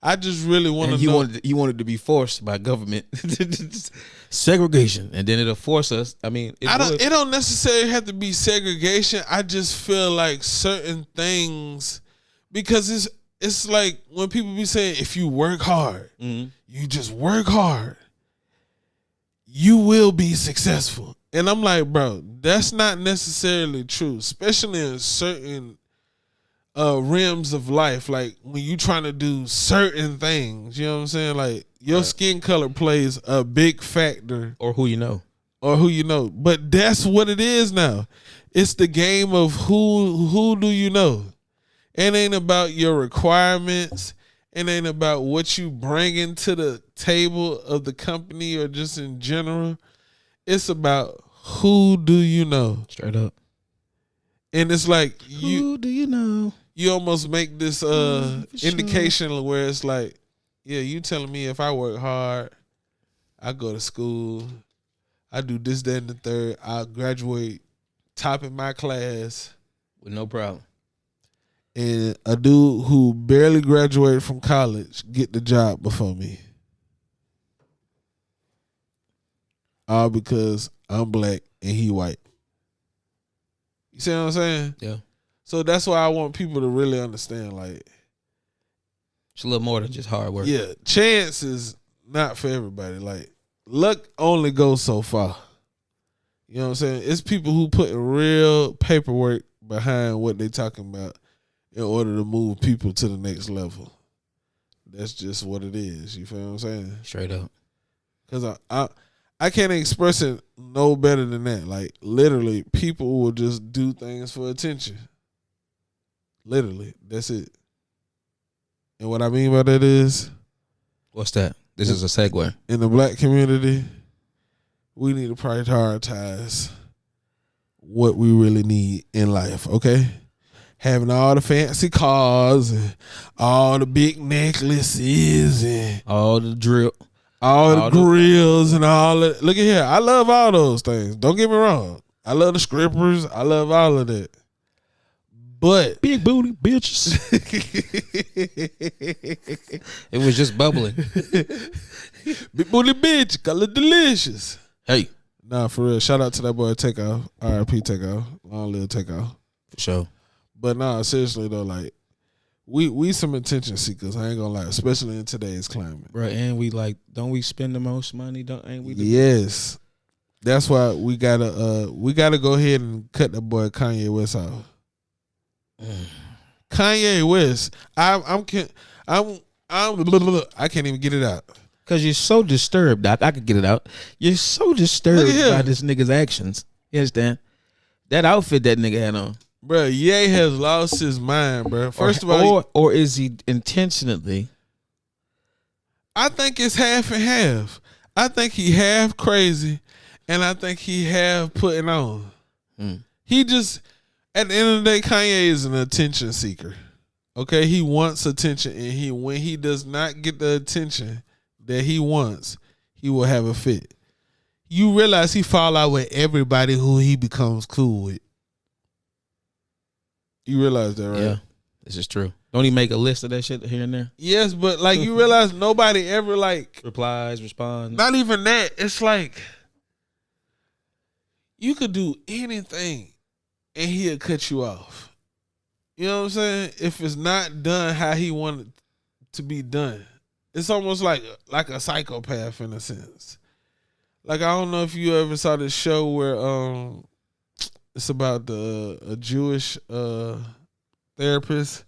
S1: I just really want to know.
S2: You wanted to be forced by government segregation, and then it'll force us. I mean,
S1: it don't necessarily have to be segregation. I just feel like certain things, because it's like when people be saying, if you work hard, you just work hard, you will be successful. And I'm like, bro, that's not necessarily true, especially in certain realms of life. Like when you trying to do certain things, you know what I'm saying? Like your skin color plays a big factor.
S2: Or who you know.
S1: But that's what it is now. It's the game of who do you know? It ain't about your requirements. It ain't about what you bringing to the table of the company or just in general. It's about who do you know?
S2: Straight up.
S1: And it's like
S2: who do you know?
S1: You almost make this indication where it's like, yeah, you telling me if I work hard, I go to school, I do this, that, and the third, I'll graduate top in my class.
S2: With no problem.
S1: And a dude who barely graduated from college get the job before me. All because I'm black and he white. You see what I'm saying?
S2: Yeah.
S1: So that's why I want people to really understand, like,
S2: it's a little more than just hard work.
S1: Yeah, chance is not for everybody. Like, luck only goes so far. You know what I'm saying? It's people who put real paperwork behind what they talking about in order to move people to the next level. That's just what it is. You feel what I'm saying?
S2: Straight up.
S1: Because I can't express it no better than that. Like, literally, people will just do things for attention. Literally, that's it. And what I mean by that is...
S2: What's that? This is a segue.
S1: In the black community, we need to prioritize what we really need in life, okay? Having all the fancy cars and all the big necklaces and
S2: all the drip.
S1: All the grills and all that. Look at here. I love all those things. Don't get me wrong. I love the strippers. I love all of that. But
S2: big booty bitches. It was just bubbling.
S1: Big booty bitch, color delicious.
S2: Hey.
S1: Nah, for real. Shout out to that boy Takeoff. R.i.p. Takeoff. Long live Takeoff.
S2: For sure.
S1: But nah, seriously though, like we some attention seekers. I ain't gonna lie, especially in today's climate.
S2: Right, and we like, don't we spend the most money? Ain't we?
S1: Yes. That's why we gotta go ahead and cut that boy Kanye West off. Kanye West, I can't even get it out.
S2: Cause you're so disturbed, Doc. I could get it out. You're so disturbed by this nigga's actions. You understand? That outfit that nigga had on.
S1: Bro, Ye has lost his mind, bro. First of all,
S2: or is he intentionally?
S1: I think it's half and half. I think he half crazy, and I think he half putting on. He just, at the end of the day, Kanye is an attention seeker. Okay, he wants attention, and when he does not get the attention that he wants, he will have a fit. You realize he fall out with everybody who he becomes cool with. You realize that, right?
S2: Yeah, this is true. Don't he make a list of that shit here and there?
S1: Yes, but like you realize nobody ever like
S2: replies, responds.
S1: Not even that. It's like you could do anything and he'll cut you off. You know what I'm saying? If it's not done how he wanted to be done. It's almost like a psychopath in a sense. Like, I don't know if you ever saw this show where it's about a Jewish therapist,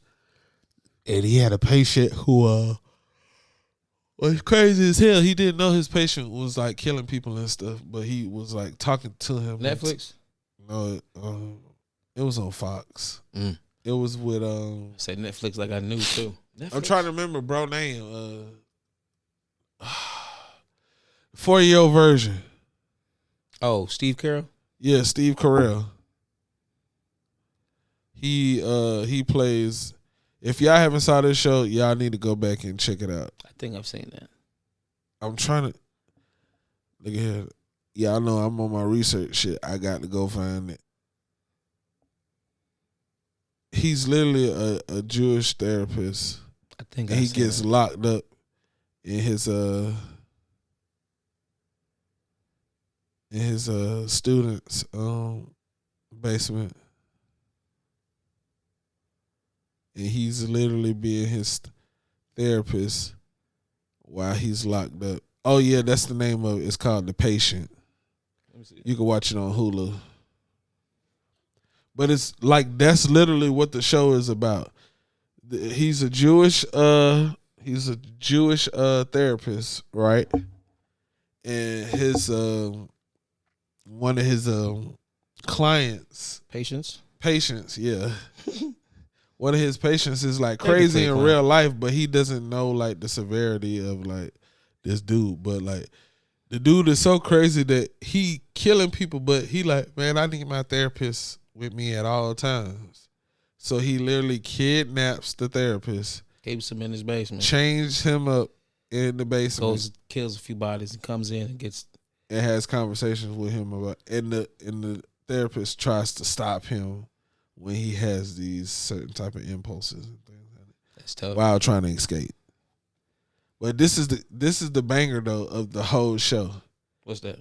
S1: and he had a patient who was crazy as hell. He didn't know his patient was like killing people and stuff, but he was like talking to him.
S2: Netflix?
S1: No, it was on Fox. It was with
S2: say Netflix like I knew too. Netflix?
S1: I'm trying to remember bro name. 4-year-old version.
S2: Oh, Steve Carell?
S1: Yeah, Steve Carell. He plays. If y'all haven't saw this show, y'all need to go back and check it out.
S2: I think I've seen that.
S1: I'm trying to look at here. Yeah, I know I'm on my research shit. I got to go find it. He's literally a Jewish therapist.
S2: I think
S1: and he gets locked up in his student's basement. And he's literally being his therapist while he's locked up. Oh yeah, that's the name of it. It's called The Patient. Let me see. You can watch it on Hulu. But it's like that's literally what the show is about. He's a Jewish therapist, right? And his one of his patients, yeah. One of his patients is like crazy in real life, but he doesn't know like the severity of like this dude. But like the dude is so crazy that he killing people, but he like, man, I need my therapist with me at all times. So he literally kidnaps the therapist,
S2: keeps him in his basement,
S1: changed him up in the basement,
S2: goes kills a few bodies, and comes in and
S1: has conversations with him about, and the therapist tries to stop him when he has these certain type of impulses and things like that.
S2: That's tough.
S1: While trying to escape. But this is the banger though of the whole show.
S2: What's that?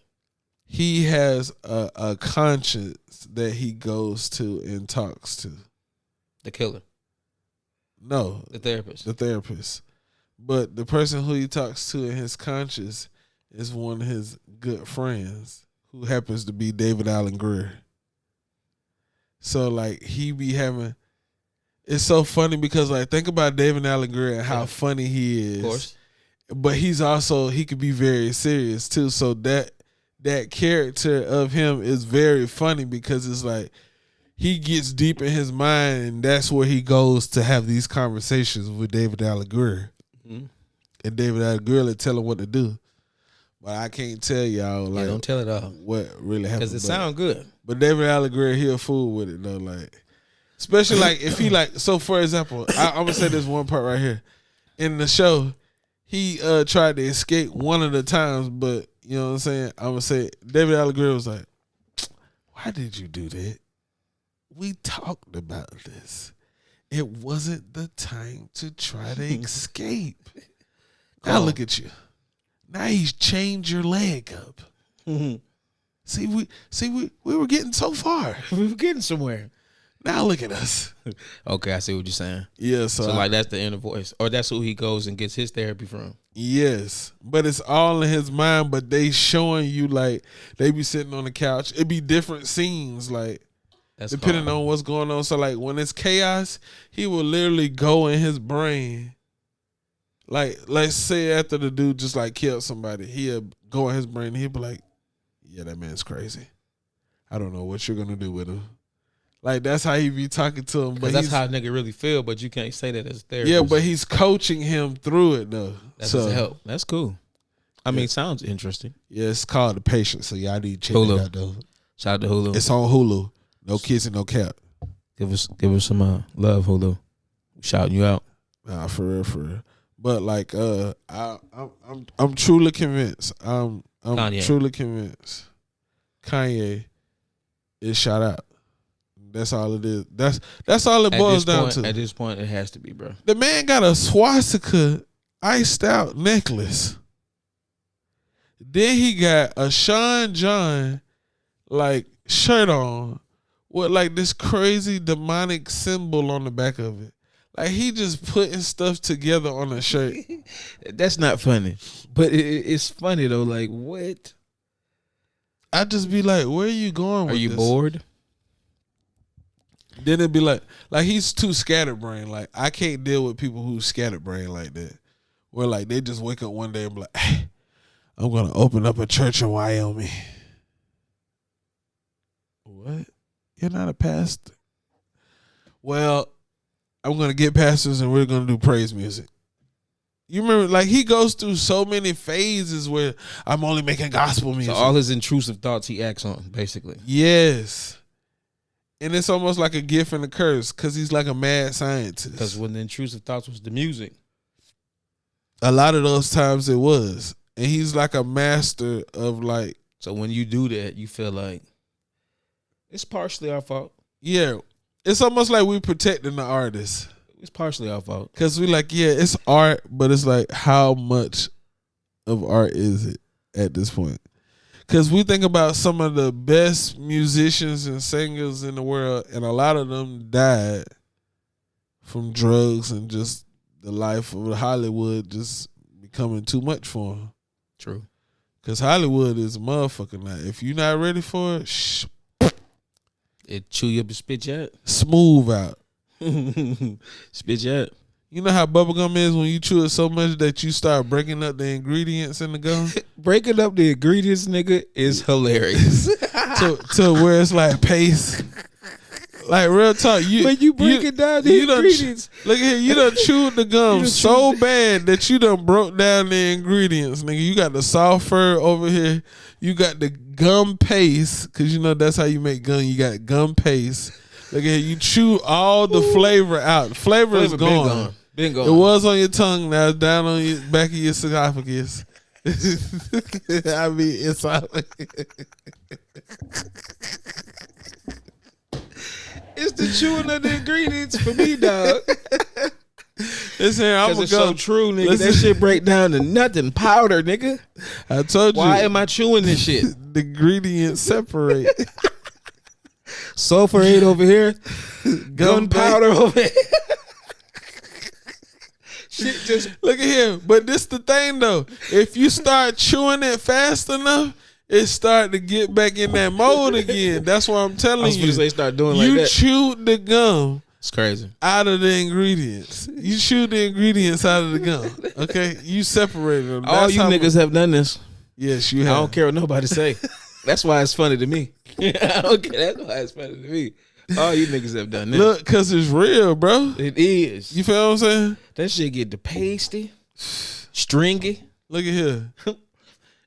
S1: He has a conscience that he goes to and talks to.
S2: The killer.
S1: No.
S2: The therapist.
S1: The therapist. But the person who he talks to in his conscience is one of his good friends who happens to be David Allen Greer. So like he be having, it's so funny because like think about David Allen Greer and how funny he is.
S2: Of course.
S1: But he could be very serious too. So that character of him is very funny because it's like he gets deep in his mind and that's where he goes to have these conversations with David Allen Greer. Mm-hmm. And David Allen Greer will tell him what to do. But I can't tell y'all like
S2: don't tell it all
S1: what really happened.
S2: Because it sounds good.
S1: But David Allen Greer, he a fool with it though. Like, especially like if he like, so for example, I'm gonna say this one part right here. In the show, he tried to escape one of the times, but you know what I'm saying? I'm gonna say David Allen Greer was like, why did you do that? We talked about this. It wasn't the time to try to escape. Now look at you. Now he's changed your leg up. Mm-hmm. See, we were getting so far.
S2: We were getting somewhere.
S1: Now look at us.
S2: Okay, I see what you're saying.
S1: Yeah,
S2: so like that's the inner voice, or that's who he goes and gets his therapy from.
S1: Yes, but it's all in his mind. But they showing you like they be sitting on the couch. It be different scenes, like that's depending on what's going on. So like when it's chaos, he will literally go in his brain. Like, let's say after the dude just like killed somebody, he'll go in his brain and he'll be like, yeah, that man's crazy. I don't know what you're going to do with him. Like, that's how he be talking to him. But
S2: that's how a nigga really feel, but you can't say that as a therapist.
S1: Yeah, but he's coaching him through it, though.
S2: That's his help. That's cool. I mean, sounds interesting.
S1: Yeah, it's called The Patient, so y'all need to check it out, though.
S2: Shout out to Hulu.
S1: It's on Hulu. No kissing, no cap.
S2: Give us some love, Hulu. We shouting you out.
S1: Nah, for real. But like, I'm truly convinced. I'm truly convinced. Kanye is shot out. That's all it is. That's all it boils down to.
S2: At this point, it has to be, bro.
S1: The man got a swastika iced out necklace. Then he got a Sean John like shirt on with like this crazy demonic symbol on the back of it. Like he just putting stuff together on a shirt.
S2: That's not funny, but it's funny though. Like what?
S1: I just be like, where are you going with
S2: Are you
S1: this?
S2: bored?
S1: Then it'd be like he's too scatterbrained. Like I can't deal with people who scatterbrained like that. Where like they just wake up one day and be like, hey, I'm gonna open up a church in Wyoming. What? You're not a pastor? Well, I'm gonna get pastors and we're gonna do praise music. You remember, like he goes through so many phases where I'm only making gospel music.
S2: So all his intrusive thoughts he acts on, basically.
S1: Yes. And it's almost like a gift and a curse because he's like a mad scientist.
S2: Because when the intrusive thoughts was the music.
S1: A lot of those times it was. And he's like a master of like.
S2: So when you do that, you feel like it's partially our fault.
S1: Yeah. It's almost like we protecting the artist.
S2: It's partially our fault. Because
S1: we like, yeah, it's art, but it's like, how much of art is it at this point? Because we think about some of the best musicians and singers in the world, and a lot of them died from drugs and just the life of Hollywood just becoming too much for them.
S2: True.
S1: Because Hollywood is a motherfucker now. If you're not ready for it, shh.
S2: It chew you up and spit you out.
S1: Smooth out.
S2: Spit you out.
S1: You know how bubblegum is when you chew it so much that you start breaking up the ingredients in the gum?
S2: Breaking up the ingredients, nigga, is hilarious.
S1: to where it's like paste. Like real talk.
S2: When you break it down the ingredients.
S1: Look at here, you done chewed the gum so bad that you done broke down the ingredients, nigga. You got the soft fur over here. You got the gum paste, because you know that's how you make gum. You got gum paste. Look at here, you chew all the flavor out. The flavor is gone.
S2: Been gone.
S1: It was on your tongue, now it's down on your back of your esophagus. I mean, esophagus.
S2: It's the chewing of the ingredients for me, dog.
S1: Listen, I'm
S2: it's so true, nigga. That shit break down to nothing. Powder, nigga.
S1: I told you.
S2: Why am I chewing this shit?
S1: The ingredients separate.
S2: Sulfurate over here. Gunpowder over here. Shit just
S1: look at here. But this the thing though. If you start chewing it fast enough, it start to get back in that mode again. That's what I'm telling you. I was
S2: going to say start doing like that.
S1: You chewed the gum.
S2: It's crazy.
S1: Out of the ingredients. You chewed the ingredients out of the gum. Okay? You separated them.
S2: All you niggas have done this.
S1: Yes, you have.
S2: I don't care what nobody say. That's why it's funny to me. I don't care. That's why it's funny to me. All you niggas have done this.
S1: Look, because it's real, bro.
S2: It is.
S1: You feel what I'm saying?
S2: That shit get the pasty, stringy.
S1: Look at here.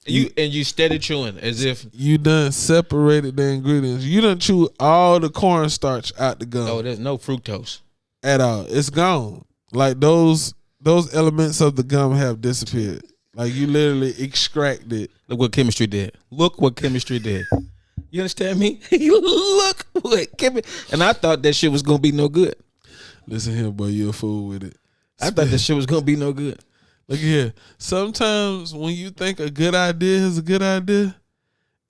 S2: You steady chewing as if
S1: you done separated the ingredients. You done chew all the cornstarch out the gum.
S2: Oh, there's no fructose
S1: at all. It's gone. Like those elements of the gum have disappeared. Like you literally extracted.
S2: Look what chemistry did. Look what chemistry did. You understand me? Look what chemistry. And I thought that shit was gonna be no good.
S1: Listen here, boy, you a fool with it.
S2: I thought that shit was gonna be no good.
S1: Look here. Sometimes when you think a good idea is a good idea,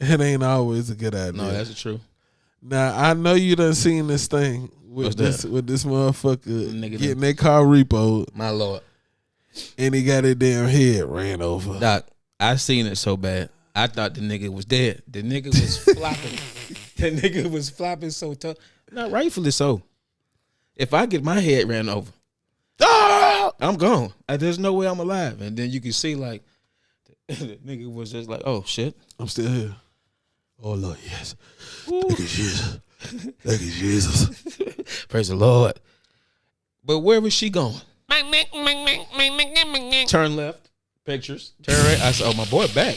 S1: it ain't always a good idea.
S2: No, that's true.
S1: Now I know you done seen this thing with this motherfucker getting their car repoed.
S2: My lord.
S1: And he got his damn head ran over.
S2: Doc, I seen it so bad. I thought the nigga was dead. The nigga was flopping. The nigga was flopping so tough. Not rightfully so. If I get my head ran over, I'm gone. There's no way I'm alive. And then you can see like the nigga was just like, oh shit,
S1: I'm still here. Oh Lord, yes. Thank you, Jesus. Thank you, Jesus.
S2: Praise the Lord. But where was she going? Turn left. Pictures. Turn right. I said, oh, my boy back.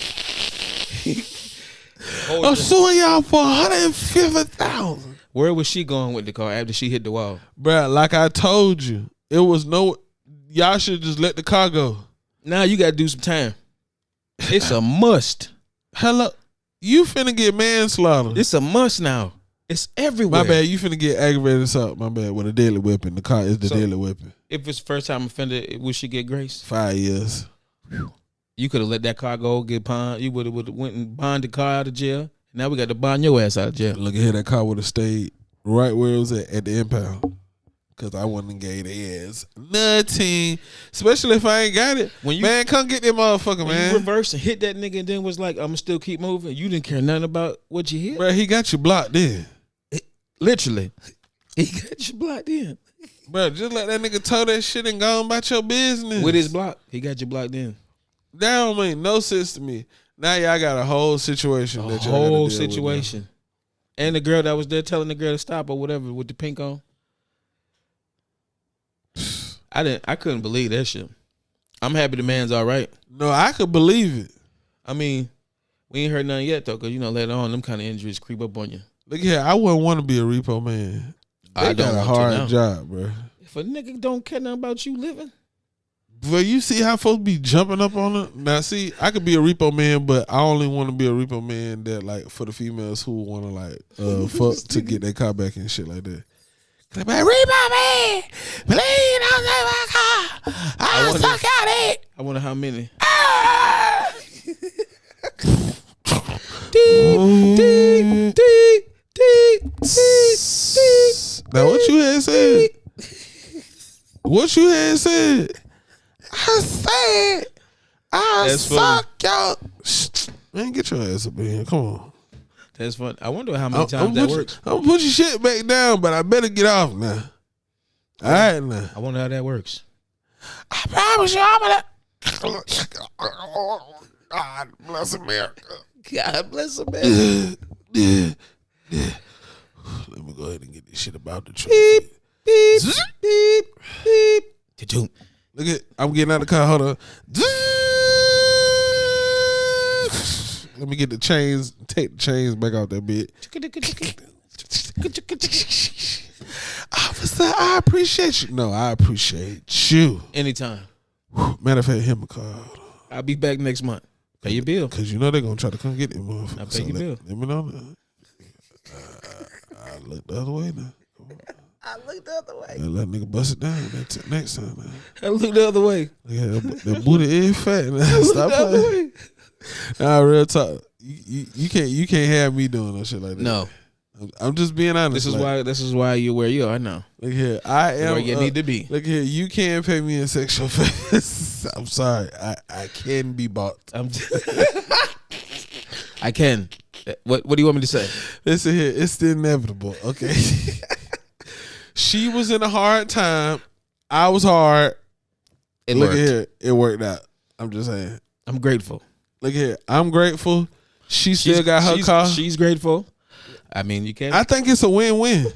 S1: I'm suing y'all for $150,000.
S2: Where was she going with the car after she hit the wall?
S1: Bruh, like I told you, it was y'all should just let the car go.
S2: Now you got to do some time. It's a must.
S1: Hello. You finna get manslaughter.
S2: It's a must now. It's everywhere.
S1: My bad. You finna get aggravated assault. My bad. With a deadly weapon. The car is the deadly weapon.
S2: If it's first time offender, would she get grace?
S1: 5 years.
S2: You could have let that car go, get bond. You would have went and bonded the car out of jail. Now we got to bond your ass out of jail.
S1: Look at here. That car would have stayed right where it was at the impound. Cause I wouldn't gave their ass nothing. Especially if I ain't got it. Man, come get that motherfucker, man.
S2: You reverse and hit that nigga and then was like, I'ma still keep moving. You didn't care nothing about what you hit.
S1: Bro, he got you blocked then.
S2: Literally. He got you blocked in.
S1: Bro, just let that nigga tow that shit and go on about your business.
S2: With his block. He got you blocked in.
S1: That don't make no sense to me. Now y'all got a whole situation.
S2: A whole situation. And the girl that was there telling the girl to stop or whatever with the pink on. I couldn't believe that shit. I'm happy the man's all right.
S1: No, I could believe it.
S2: I mean, we ain't heard nothing yet though, cause later on them kind of injuries creep up on you.
S1: Look here, I wouldn't want to be a repo man. They got a hard job, bro.
S2: If a nigga don't care nothing about you living.
S1: But you see how folks be jumping up on it? Now, see, I could be a repo man, but I only want to be a repo man that, like, for the females who want to, like, fuck to get their car back and shit like that. Cause I'm like, repo man, please don't take my car. I'll suck out it.
S2: I wonder how many.
S1: Now, what you had said? What you had said? I said, I suck y'all. Man, get your ass up in here. Come on.
S2: That's fun. I wonder how many times that works.
S1: I'm gonna put your shit back down, but I better get off now. All right, now.
S2: I wonder how that works.
S1: I promise you, I'm gonna. God bless America.
S2: God bless America.
S1: Yeah. Let me go ahead and get this shit about the truth.
S2: Beep, beep, beep, beep.
S1: Look at, I'm getting out of the car. Hold on. Let me get the chains, take the chains back out that bit. Officer, I appreciate you. No, I appreciate you.
S2: Anytime.
S1: Matter of fact, him a call.
S2: I'll be back next month. Pay your bill.
S1: Because you know they're going to try to come get them motherfuckers.
S2: I'll pay your bill.
S1: Let me know. I look the other way now.
S2: I look the other way.
S1: Let nigga bust it down next time, man.
S2: I look the other way.
S1: Yeah, the booty is fat. Now. Stop playing. Nah, real talk. You can't have me doing no shit like that.
S2: No.
S1: I'm just being honest.
S2: This is why you're where you are now.
S1: Look here, I am
S2: where you need to be.
S1: Look here, you can't pay me in sexual favors. I'm sorry, I can be bought.
S2: I can. What do you want me to say?
S1: Listen here, it's the inevitable. Okay. She was in a hard time. I was hard. Look at here, it worked out. I'm just saying.
S2: I'm grateful.
S1: Look here, I'm grateful. She's still got her car.
S2: She's grateful. I mean, you can't.
S1: I think it's a win-win.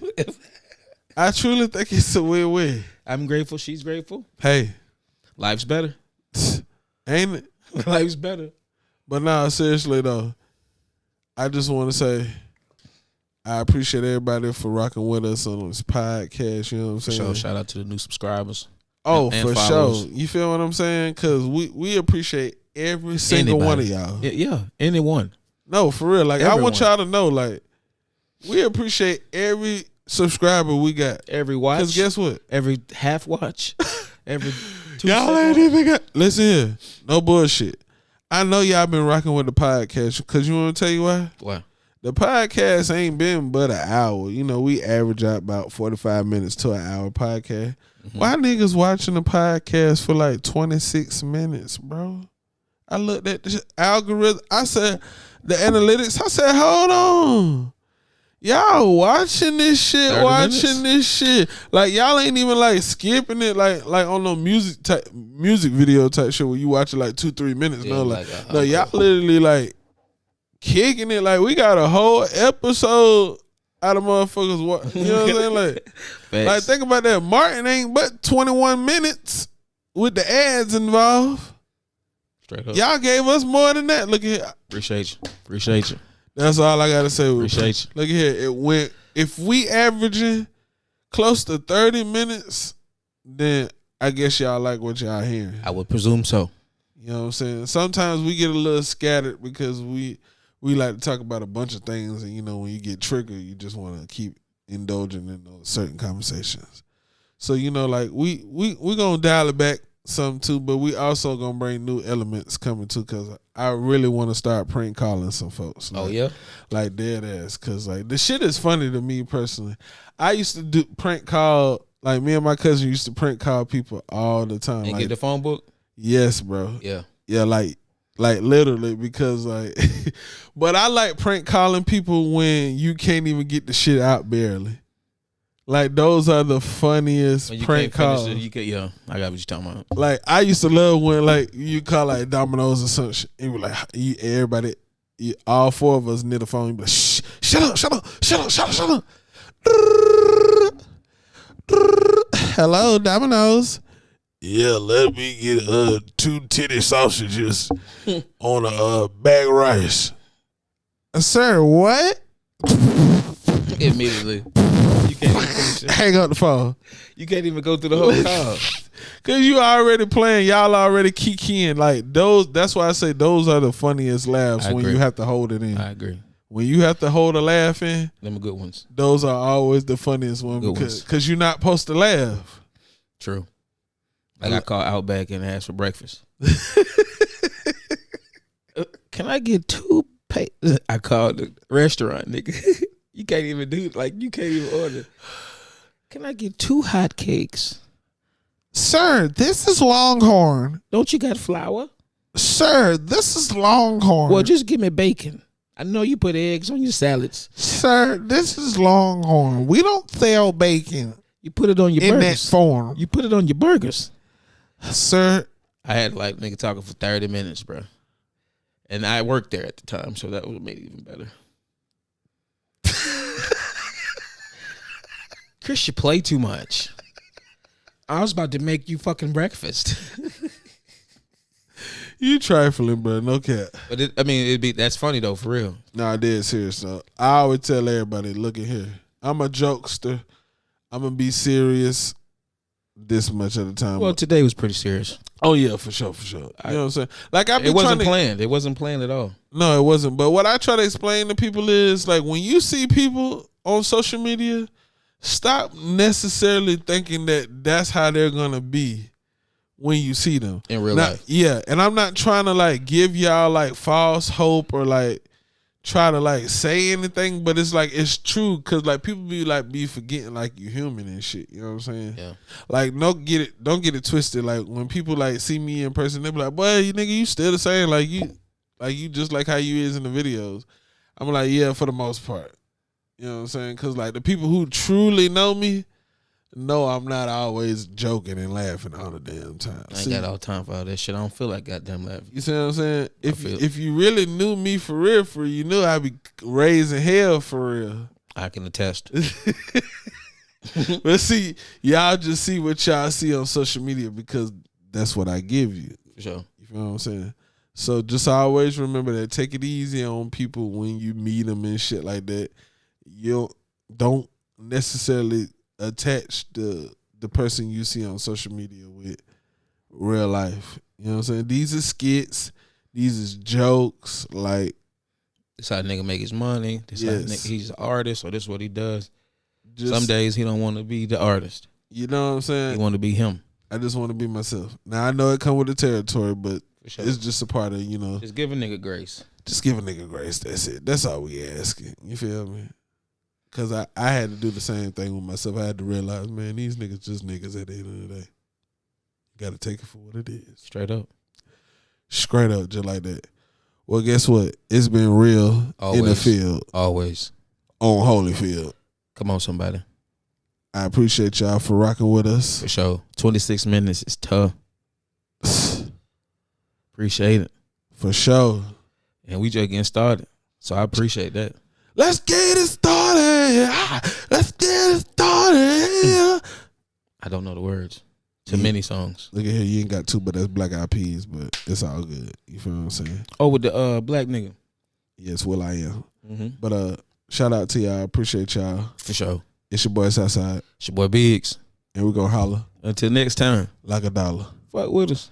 S1: I truly think it's a win-win.
S2: I'm grateful. She's grateful.
S1: Hey.
S2: Life's better.
S1: Ain't it?
S2: Life's better.
S1: But nah, seriously though, I just want to say I appreciate everybody for rocking with us on this podcast. You know what I'm saying?
S2: So shout out to the new subscribers.
S1: Oh, and for sure. You feel what I'm saying? Because we appreciate every single one of y'all.
S2: Yeah, anyone.
S1: No, for real. Like,
S2: everyone.
S1: I want y'all to know, like, we appreciate every subscriber we got.
S2: Every watch.
S1: Because guess what?
S2: Every half watch. Every 2
S1: y'all ain't even got. Listen here. No bullshit. I know y'all been rocking with the podcast because you want to tell you why?
S2: Why?
S1: The podcast ain't been but an hour. You know, we average out about 45 minutes to an hour podcast. Mm-hmm. Why niggas watching the podcast for like 26 minutes, bro? I looked at the algorithm. I said, the analytics. I said, hold on. Y'all watching this shit, this shit. Like, y'all ain't even like skipping it like on no music video type shit where you watch it like 2-3 minutes. Yeah, no, y'all literally like kicking it. Like, we got a whole episode out of motherfuckers. You know what I'm saying? Like think about that. Martin ain't but 21 minutes with the ads involved.
S2: Straight up.
S1: Y'all gave us more than that. Look at here.
S2: Appreciate you.
S1: That's all I gotta say.
S2: Appreciate you.
S1: Look at here. It went. If we averaging close to 30 minutes, then I guess y'all like what y'all hearing.
S2: I would presume so.
S1: You know what I'm saying? Sometimes we get a little scattered because we like to talk about a bunch of things, and you know when you get triggered, you just want to keep indulging in those certain conversations. So you know, like we gonna dial it back some too, but we also gonna bring new elements coming too, because I really want to start prank calling some folks.
S2: Oh yeah,
S1: like dead ass, because like the shit is funny to me personally. I used to do prank call Like me and my cousin used to prank call people all the time.
S2: And
S1: like,
S2: get the phone book?
S1: Yes, bro.
S2: Yeah.
S1: Yeah, like literally, because like but I like prank calling people when you can't even get the shit out barely. Like those are the funniest prank calls.
S2: I got what you're talking about.
S1: Like I used to love when like you call like Domino's or some shit. And you like everybody, all four of us near the phone. You be like, shh, shut up. Hello, Domino's. Yeah, let me get 2 titty sausages on a bag of rice. Sir, what?
S2: Immediately. You can't even finish it.
S1: Hang up the phone.
S2: You can't even go through the whole call.
S1: Cause you already playing, y'all already kikiing. Like those, that's why I say those are the funniest laughs when you have to hold it in.
S2: I agree.
S1: When you have to hold a laugh in,
S2: them are good ones.
S1: Those are always the funniest ones because you're not supposed to laugh.
S2: True. Like I call Outback and ask for breakfast. Can I get 2 I called the restaurant, nigga. You can't even do you can't even order. Can I get 2 hot cakes?
S1: Sir, this is Longhorn.
S2: Don't you got flour?
S1: Sir, this is Longhorn.
S2: Well, just give me bacon. I know you put eggs on your salads.
S1: Sir, this is Longhorn. We don't sell bacon.
S2: You put it on your burgers.
S1: In that form.
S2: You put it on your burgers.
S1: Sir.
S2: I had nigga talking for 30 minutes, bro. And I worked there at the time, so that would have made it even better. Chris, you play too much. I was about to make you fucking breakfast.
S1: You trifling, bro. No cap.
S2: But that's funny though, for real.
S1: Nah, dead serious though. I always tell everybody, look at here. I'm a jokester. I'm gonna be serious this much at a time.
S2: Well, today was pretty serious.
S1: Oh yeah, for sure. You know what I'm saying? Like
S2: it wasn't planned. It wasn't planned at all.
S1: No, it wasn't. But what I try to explain to people is like when you see people on social media, stop necessarily thinking that that's how they're gonna be when you see them
S2: in real life.
S1: Yeah, and I'm not trying to give y'all false hope or try to say anything, but it's true because people be forgetting you human and shit. You know what I'm saying?
S2: Yeah.
S1: Don't get it twisted. When people see me in person, they be like, "Boy, you nigga, you still the same. You just like how you is in the videos." I'm like, yeah, for the most part. You know what I'm saying? Because the people who truly know me know I'm not always joking and laughing all the damn time.
S2: I ain't got all time for all that shit. I don't feel like goddamn laughing.
S1: You see what I'm saying? If you really knew me for real, you knew I'd be raising hell for real.
S2: I can attest.
S1: But see, y'all just see what y'all see on social media because that's what I give you.
S2: For sure.
S1: You know what I'm saying? So just always remember that. Take it easy on people when you meet them and shit like that. You don't necessarily attach the person you see on social media with real life. You know what I'm saying? These are skits. These is jokes.
S2: This how a nigga make his money. This how he's an artist, or this is what he does. Some days he don't want to be the artist.
S1: You know what I'm saying?
S2: He want to be him.
S1: I just want to be myself. Now I know it come with the territory, but
S2: sure.
S1: It's just a part of,
S2: Just give a nigga grace.
S1: Just give a nigga grace. That's it. That's all we asking. You feel me? Because I had to do the same thing with myself. I had to realize, man, these niggas just niggas at the end of the day. You got to take it for what it is.
S2: Straight up,
S1: just like that. Well, guess what? It's been real in the field.
S2: Always.
S1: On Holyfield.
S2: Come on, somebody.
S1: I appreciate y'all for rocking with us.
S2: For sure. 26 minutes is tough. Appreciate it.
S1: For sure.
S2: And we just getting started. So I appreciate that.
S1: Let's get it started. Let's get it started.
S2: I don't know the words to many songs.
S1: Look at here, you ain't got 2, but that's Black Eyed Peas, but it's all good. You feel what I'm saying?
S2: Oh, with the black nigga.
S1: Yes, Will I Am.
S2: Mm-hmm.
S1: But shout out to y'all. Appreciate y'all.
S2: For sure.
S1: It's your boy Southside.
S2: It's your boy Biggz.
S1: And we gonna holler.
S2: Until next time.
S1: Like $1.
S2: Fuck with us.